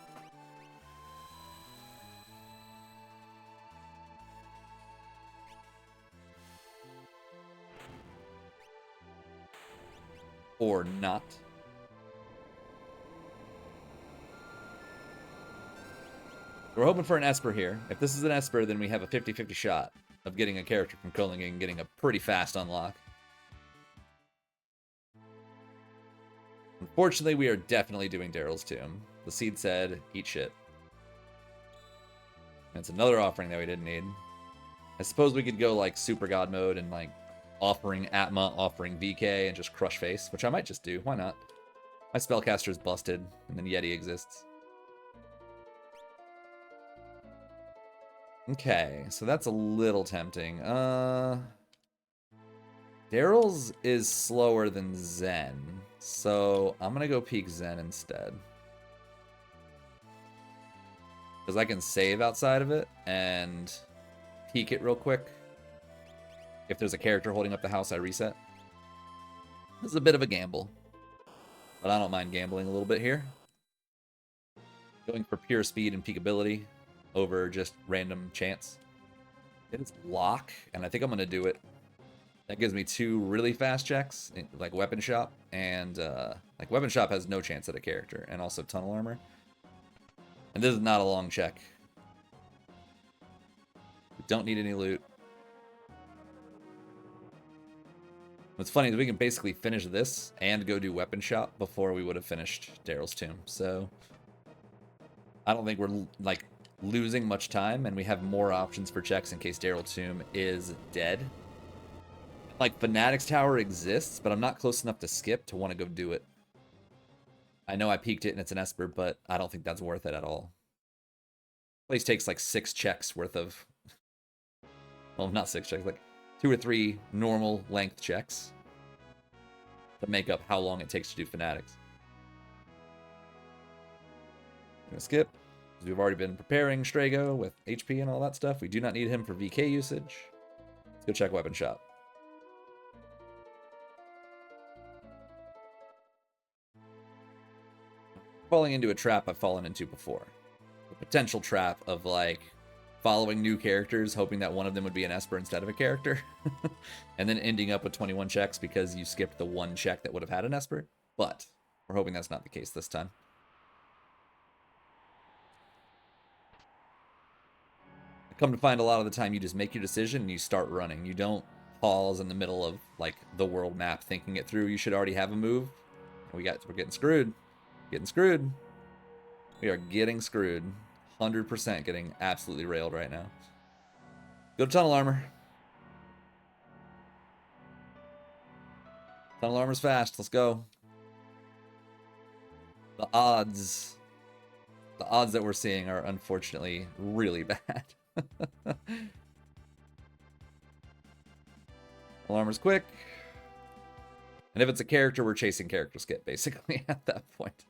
Speaker 1: Or not. We're hoping for an Esper here. If this is an Esper, then we have a 50-50 shot of getting a character from Culling and getting a pretty fast unlock. Unfortunately, we are definitely doing Daryl's tomb. The seed said, eat shit. That's another offering that we didn't need. I suppose we could go like Super God mode and like offering Atma, offering VK, and just crush face, which I might just do. Why not? My spellcaster is busted, and then Yeti exists. Okay, so that's a little tempting. Daryl's is slower than Zen, so I'm gonna go peek Zen instead. Because I can save outside of it and peek it real quick. If there's a character holding up the house, I reset. This is a bit of a gamble, but I don't mind gambling a little bit here. Going for pure speed and peekability over just random chance. It's lock, and I think I'm going to do it. That gives me 2 really fast checks, like Weapon Shop, and like Weapon Shop has no chance at a character, and also Tunnel Armor. And this is not a long check. We don't need any loot. What's funny is we can basically finish this and go do Weapon Shop before we would have finished Daryl's Tomb. So I don't think we're like losing much time, and we have more options for checks in case Daryl's Tomb is dead. Like Fanatic's Tower exists, but I'm not close enough to skip to want to go do it. I know I peeked it and it's an Esper, but I don't think that's worth it at all. Place takes like 6 checks worth of, well, not 6 checks, like 2 or 3 normal length checks to make up how long it takes to do Fanatics. I'm gonna skip, because we've already been preparing Strago with HP and all that stuff. We do not need him for VK usage. Let's go check Weapon Shop. Falling into a trap I've fallen into before. The potential trap of like following new characters, hoping that one of them would be an Esper instead of a character, and then ending up with 21 checks because you skipped the 1 check that would have had an Esper. But we're hoping that's not the case this time. I come to find a lot of the time you just make your decision and you start running. You don't pause in the middle of like the world map thinking it through. You should already have a move. We're getting screwed. Getting screwed. We are getting screwed. 100% getting absolutely railed right now. Go to Tunnel Armor. Tunnel Armor's fast. Let's go. The odds that we're seeing are unfortunately really bad. Tunnel Armor's quick. And if it's a character, we're chasing character skip, basically, at that point.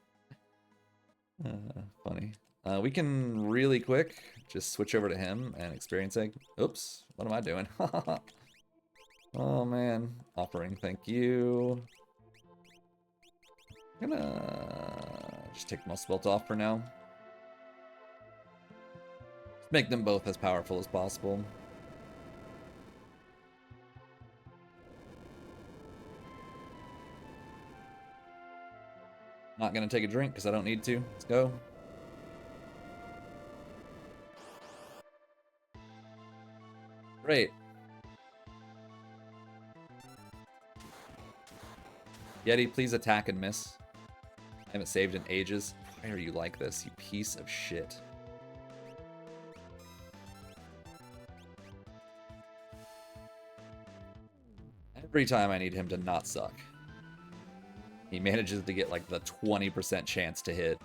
Speaker 1: Funny. We can really quick just switch over to him and experience egg. Oops, what am I doing? Oh man, offering, thank you. I'm gonna just take my spelt off for now. Just make them both as powerful as possible. Not gonna take a drink because I don't need to. Let's go. Great. Yeti, please attack and miss. I haven't saved in ages. Why are you like this, you piece of shit? Every time I need him to not suck, he manages to get like the 20% chance to hit.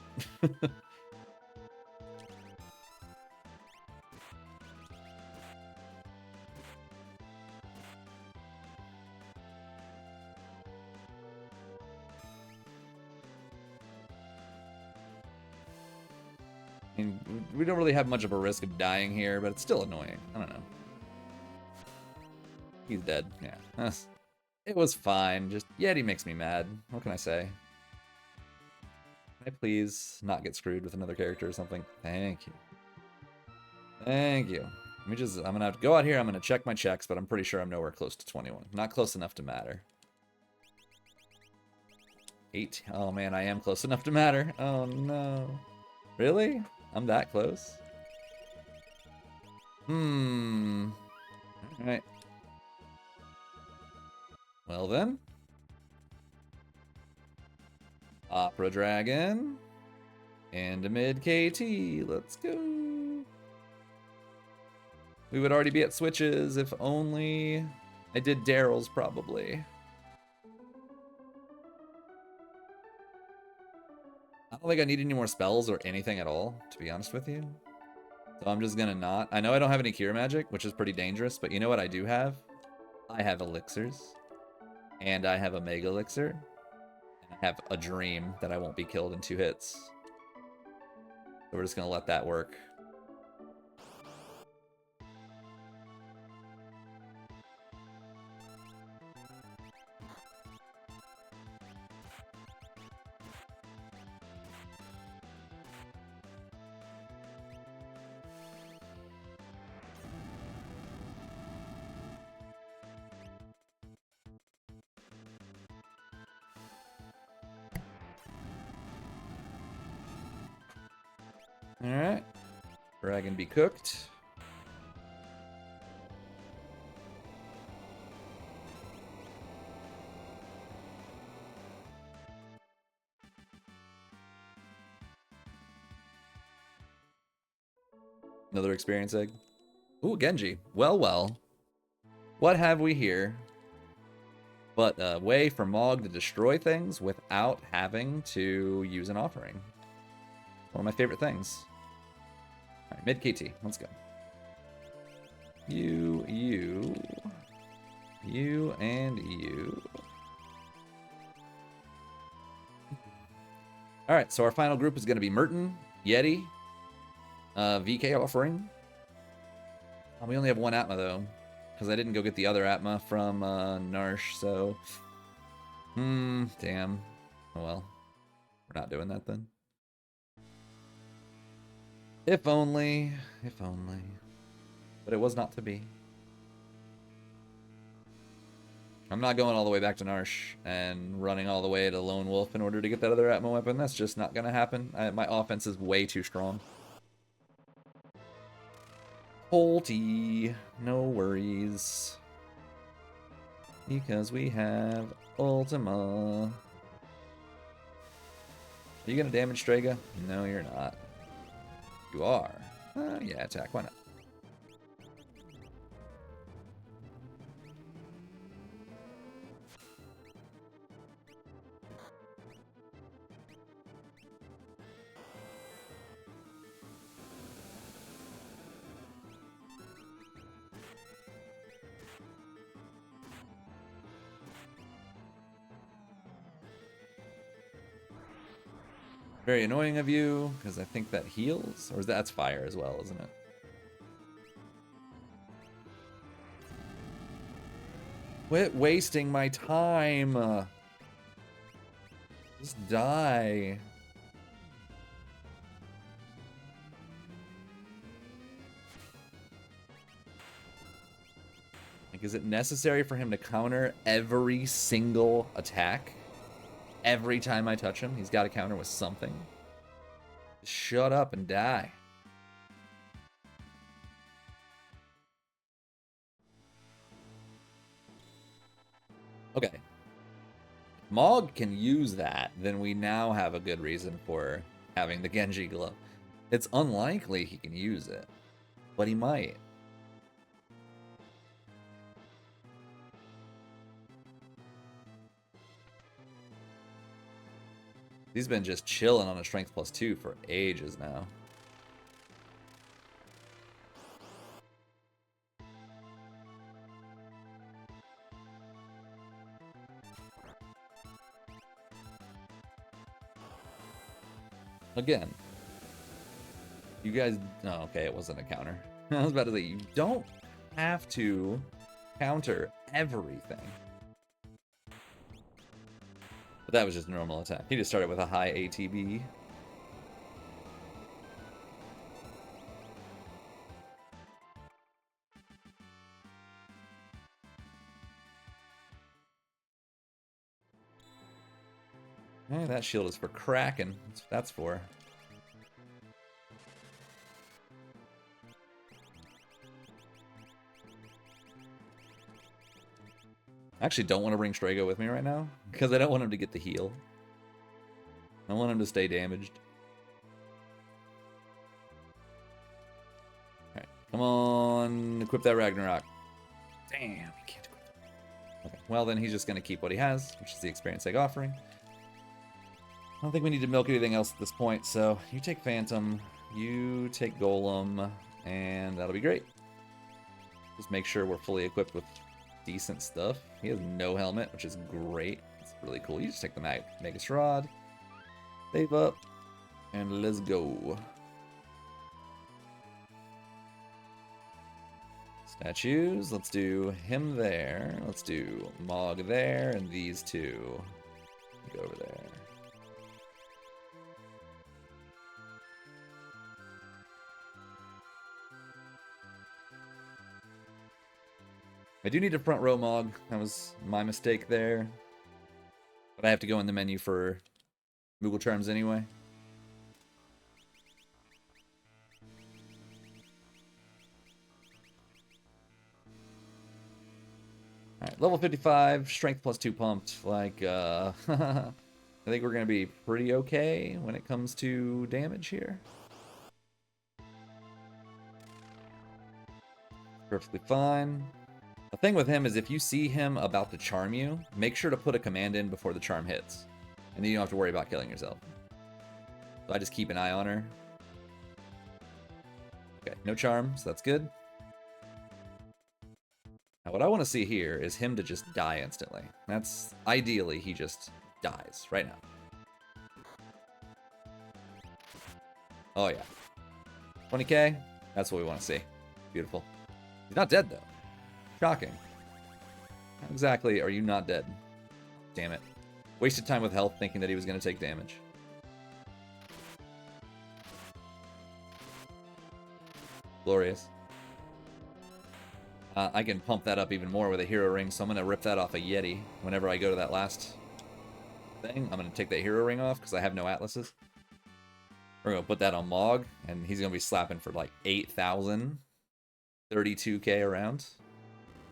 Speaker 1: I mean, we don't really have much of a risk of dying here, but it's still annoying. I don't know. He's dead. Yeah. It was fine. Just Yeti makes me mad. What can I say? Can I please not get screwed with another character or something? Thank you. Thank you. Let me just, I'm gonna have to go out here, I'm gonna check my checks, but I'm pretty sure I'm nowhere close to 21. Not close enough to matter. 8. Oh man, I am close enough to matter. Oh no. Really? I'm that close? Alright. Well then. Opera Dragon. And a mid KT. Let's go. We would already be at switches if only I did Daryl's probably. I don't think I need any more spells or anything at all, to be honest with you. So I'm just gonna not. I know I don't have any cure magic, which is pretty dangerous, but you know what I do have? I have elixirs. And I have a mega elixir. And I have a dream that I won't be killed in 2 hits. So we're just gonna let that work. Alright. Dragon be cooked. Another experience egg. Ooh, Genji. Well, well. What have we here but a way for Mog to destroy things without having to use an offering? One of my favorite things. Alright, mid KT. Let's go. You, and you. Alright, so our final group is going to be Merton, Yeti, VK offering. We only have one Atma, though, because I didn't go get the other Atma from Narsh, so... damn. Oh well. We're not doing that, then. If only. If only. But it was not to be. I'm not going all the way back to Narsh and running all the way to Lone Wolf in order to get that other Atma weapon. That's just not going to happen. My offense is way too strong. Holty, no worries. Because we have Ultima. Are you going to damage Strega? No, you're not. You are. Yeah, attack. Why not? Very annoying of you, because I think that heals. Or that's fire as well, isn't it? Quit wasting my time. Just die. Like, is it necessary for him to counter every single attack? Every time I touch him, he's got to counter with something. Just shut up and die. Okay. If Mog can use that, then we now have a good reason for having the Genji glove. It's unlikely he can use it, but he might. He's been just chilling on a strength +2 for ages now. Again. You guys... Oh, okay, it wasn't a counter. I was about to say, you don't have to counter everything. But that was just a normal attack. He just started with a high ATB. Hey, that shield is for Kraken. That's what that's for. I actually don't want to bring Strago with me right now, because I don't want him to get the heal. I want him to stay damaged. Alright, come on, equip that Ragnarok. Damn, he can't equip it. Okay, well then he's just going to keep what he has, which is the Experience Egg offering. I don't think we need to milk anything else at this point, so you take Phantom, you take Golem, and that'll be great. Just make sure we're fully equipped with decent stuff. He has no helmet, which is great. It's really cool. You just take the Magus Rod, save up, and let's go. Statues. Let's do him there. Let's do Mog there, and these two go over there. I do need a front row Mog. That was my mistake there. But I have to go in the menu for Moogle Charms anyway. level 55, strength plus 2 pumped. Like, I think we're going to be pretty okay when it comes to damage here. Perfectly fine. The thing with him is if you see him about to charm you, make sure to put a command in before the charm hits. And then you don't have to worry about killing yourself. So I just keep an eye on her. Okay, no charm, so that's good. Now what I want to see here is him to just die instantly. That's ideally he just dies right now. Oh yeah. 20k, that's what we want to see. Beautiful. He's not dead though. Shocking. How exactly are you not dead? Damn it. Wasted time with health thinking that he was going to take damage. Glorious. I can pump that up even more with a hero ring, so I'm going to rip that off a Yeti whenever I go to that last thing. I'm going to take that hero ring off because I have no atlases. We're going to put that on Mog, and he's going to be slapping for like 8,000. 32k around.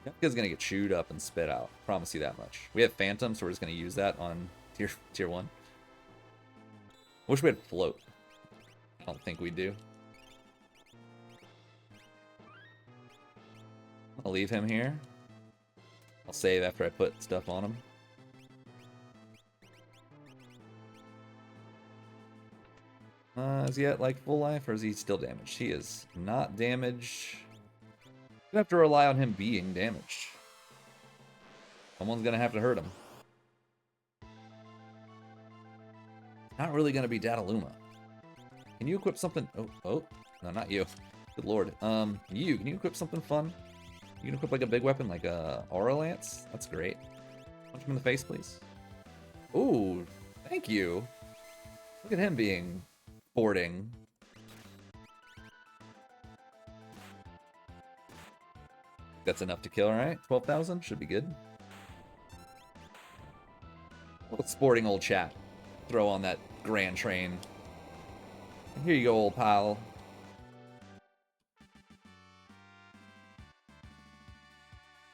Speaker 1: Kefka's gonna get chewed up and spit out. Promise you that much. We have Phantom, so we're just gonna use that on tier 1. Wish we had Float. I don't think we do. I'll leave him here. I'll save after I put stuff on him. Is he at like full life or is he still damaged? He is not damaged. You have to rely on him being damaged. Someone's gonna have to hurt him. Not really gonna be Dataluma. Can you equip something? Oh, no, not you. Good lord. Can you equip something fun? You can equip like a big weapon, like a Aura Lance. That's great. Punch him in the face, please. Ooh, thank you. Look at him being boarding. That's enough to kill, right? 12,000 should be good. Little sporting old chat. Throw on that grand train. Here you go, old pal.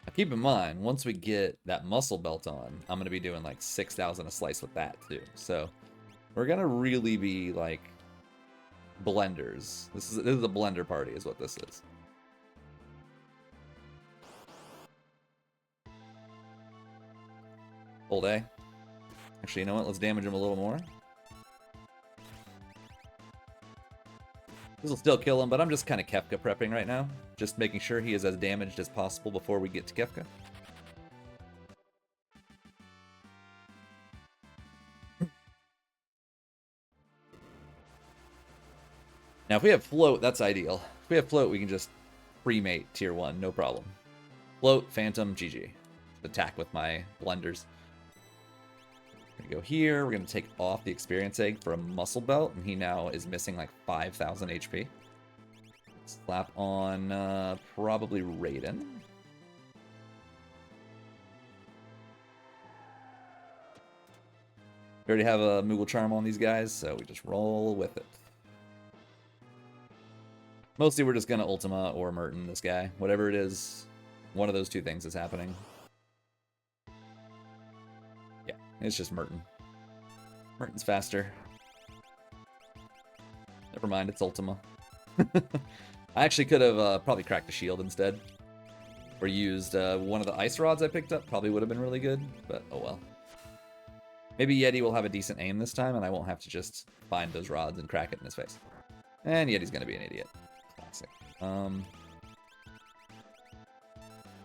Speaker 1: Now keep in mind, once we get that muscle belt on, I'm going to be doing like 6,000 a slice with that too. So we're going to really be like blenders. This is a blender party is what this is. Full day. Actually, you know what? Let's damage him a little more. This will still kill him, but I'm just kind of Kefka prepping right now. Just making sure he is as damaged as possible before we get to Kefka. Now, if we have Float, that's ideal. If we have Float, we can just pre-mate tier 1, no problem. Float, Phantom, GG. Attack with my blenders. We're gonna go here. We're gonna take off the experience egg for a muscle belt, and he now is missing like 5,000 HP. Slap on probably Raiden. We already have a Moogle Charm on these guys, so we just roll with it. Mostly we're just gonna Ultima or Merton this guy. Whatever it is, one of those two things is happening. Yeah, it's just Merton. Merton's faster. Never mind, it's Ultima. I actually could have probably cracked the shield instead. Or used one of the ice rods I picked up. Probably would have been really good, but oh well. Maybe Yeti will have a decent aim this time, and I won't have to just find those rods and crack it in his face. And Yeti's going to be an idiot. Classic.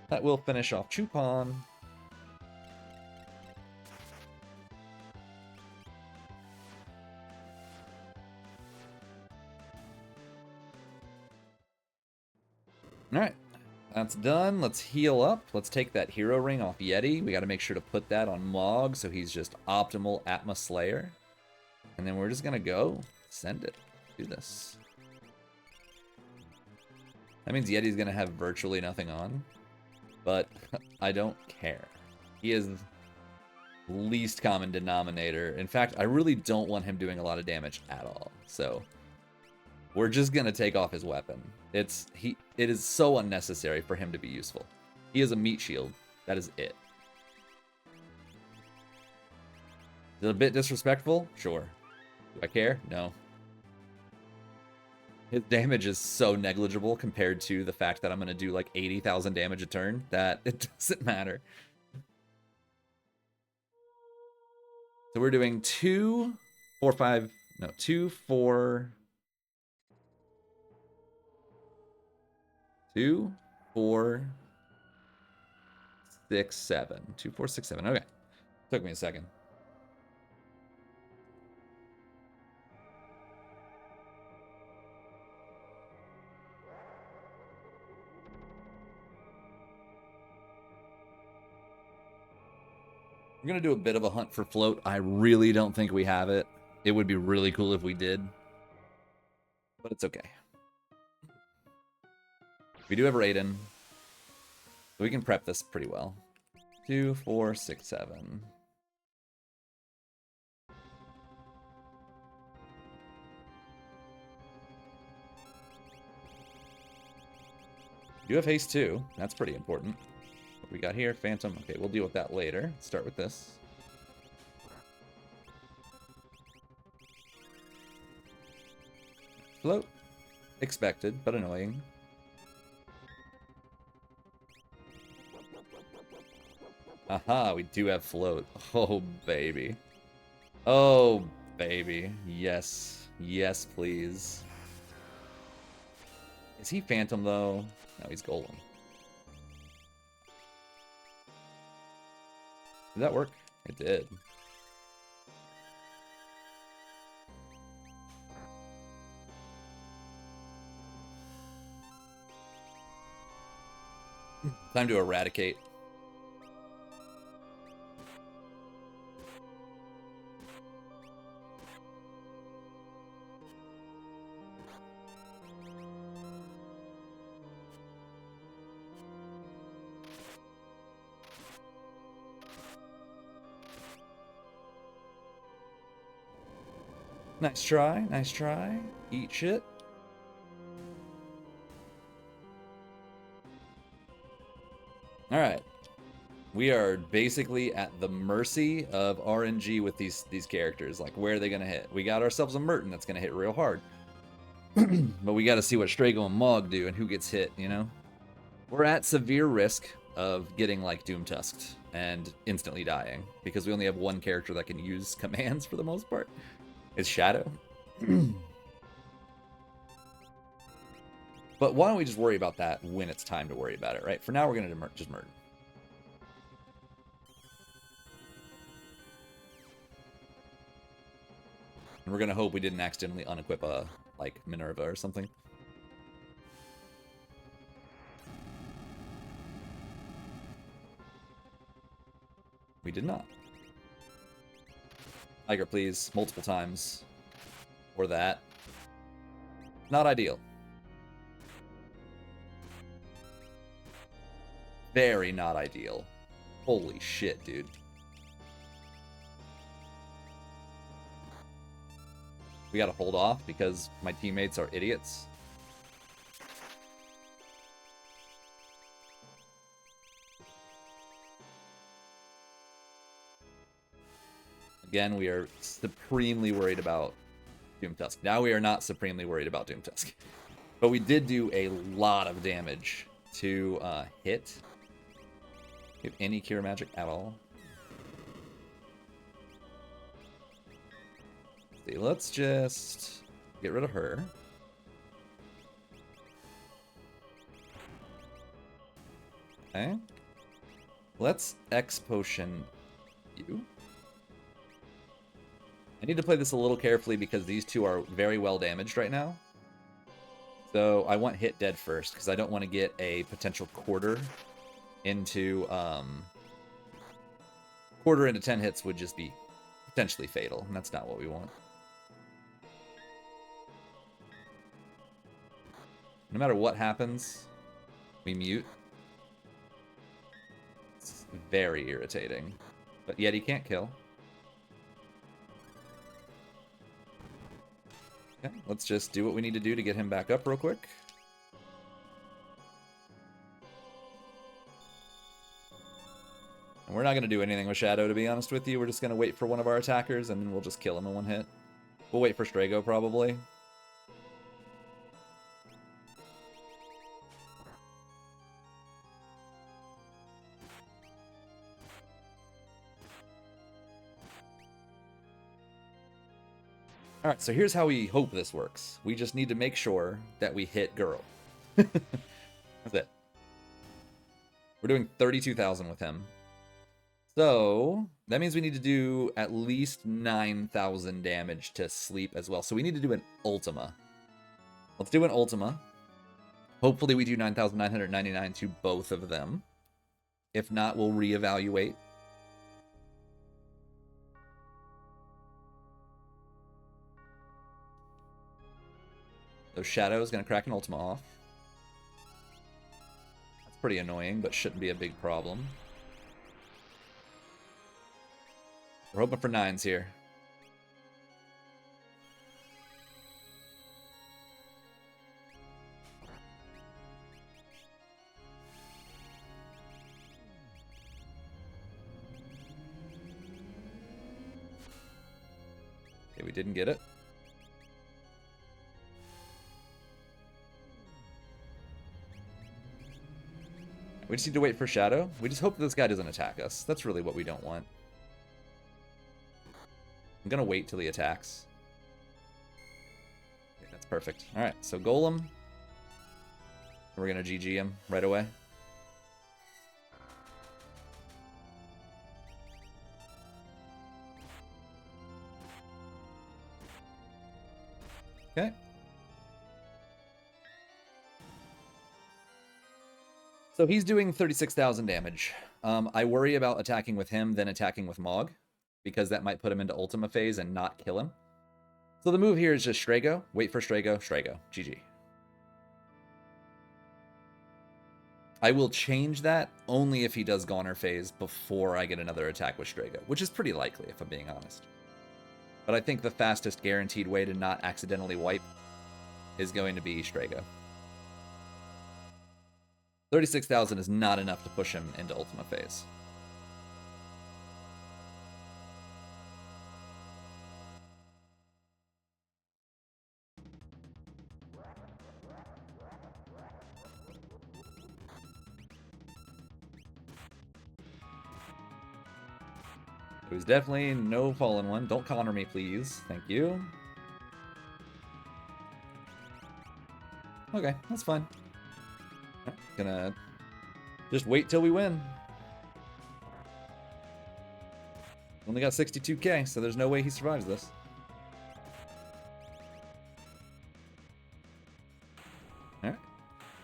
Speaker 1: That will finish off Chupon. Alright, that's done. Let's heal up. Let's take that hero ring off Yeti. We got to make sure to put that on Mog so he's just optimal Atma Slayer. And then we're just going to go send it. Do this. That means Yeti's going to have virtually nothing on. But I don't care. He is least common denominator. In fact, I really don't want him doing a lot of damage at all. So we're just going to take off his weapon. It is so unnecessary for him to be useful. He is a meat shield. That is it. Is it a bit disrespectful? Sure. Do I care? No. His damage is so negligible compared to the fact that I'm going to do like 80,000 damage a turn that it doesn't matter. So we're doing 2, 4, 5, no, 2, 4, 2, 4, 6, 7. 2, 4, 6, 7. Okay. Took me a second. I'm going to do a bit of a hunt for float. I really don't think we have it. It would be really cool if we did. But it's okay. We do have Raiden. So we can prep this pretty well. 2, 4, 6, 7. You have haste too. That's pretty important. What we got here? Phantom. Okay, we'll deal with that later. Start with this. Float. Expected, but annoying. Aha, we do have float. Oh, baby. Oh, baby. Yes. Yes, please. Is he Phantom, though? No, he's Golem. Did that work? It did. Time to eradicate. Nice try, nice try. Eat shit. Alright. We are basically at the mercy of RNG with these characters. Like, where are they going to hit? We got ourselves a Merton that's going to hit real hard. But we got to see what Strago and Mog do and who gets hit, you know? We're at severe risk of getting, like, Doom-Tusked and instantly dying. Because we only have one character that can use commands for the most part. It's Shadow. But why don't we just worry about that when it's time to worry about it, right? For now, we're going to just Merton. And we're going to hope we didn't accidentally unequip a, like, Minerva or something. We did not. Tiger, please. Multiple times. Or that. Not ideal. Very not ideal. Holy shit, dude. We gotta hold off because my teammates are idiots. Again, we are supremely worried about Doomtusk. Now we are not supremely worried about Doomtusk. But we did do a lot of damage to hit. If any cure magic at all. See, let's just get rid of her. Okay. Let's X potion you. I need to play this a little carefully because these two are very well damaged right now. So I want hit dead first because I don't want to get a potential quarter into 10 hits would just be potentially fatal, and that's not what we want. No matter what happens, we mute. It's very irritating. But yet he can't kill. Okay, let's just do what we need to do to get him back up real quick. not going to do anything with Shadow, to be honest with you. We're just going to wait for one of our attackers, and then we'll just kill him in one hit. We'll wait for Strago, probably. Alright, so here's how we hope this works. We just need to make sure that we hit girl. That's it. We're doing 32,000 with him. So, that means we need to do at least 9,000 damage to sleep as well. So we need to do an Ultima. Let's do an Ultima. Hopefully we do 9,999 to both of them. If not, we'll reevaluate. So Shadow is going to crack an Ultima off. That's pretty annoying, but shouldn't be a big problem. We're hoping for 9s here. Okay, we didn't get it. We just need to wait for Shadow. We just hope this guy doesn't attack us. That's really what we don't want. I'm going to wait till he attacks. Okay, that's perfect. Alright, so Golem. We're going to GG him right away. Okay. So he's doing 36,000 damage. I worry about attacking with him, then attacking with Mog, because that might put him into Ultima phase and not kill him. So the move here is just Strago, wait for Strago, Strago, GG. I will change that only if he does Goner phase before I get another attack with Strago, which is pretty likely if I'm being honest. But I think the fastest guaranteed way to not accidentally wipe is going to be Strago. 36,000 is not enough to push him into Ultima phase. There's definitely no fallen one. Don't corner me, please. Thank you. Okay, that's fine. Gonna just wait till we win. Only got 62k, so there's no way he survives this. Alright.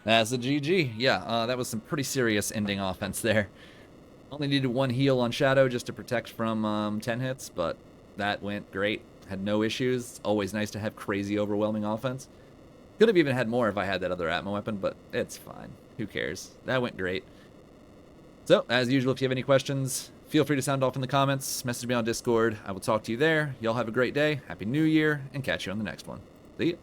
Speaker 1: That's a GG. Yeah, that was some pretty serious ending offense there. Only needed one heal on Shadow just to protect from 10 hits, but that went great. Had no issues. It's always nice to have crazy, overwhelming offense. Could have even had more if I had that other Atma weapon, but it's fine. Who cares? That went great. So, as usual, if you have any questions, feel free to sound off in the comments. Message me on Discord. I will talk to you there. Y'all have a great day. Happy New Year, and catch you on the next one. See ya.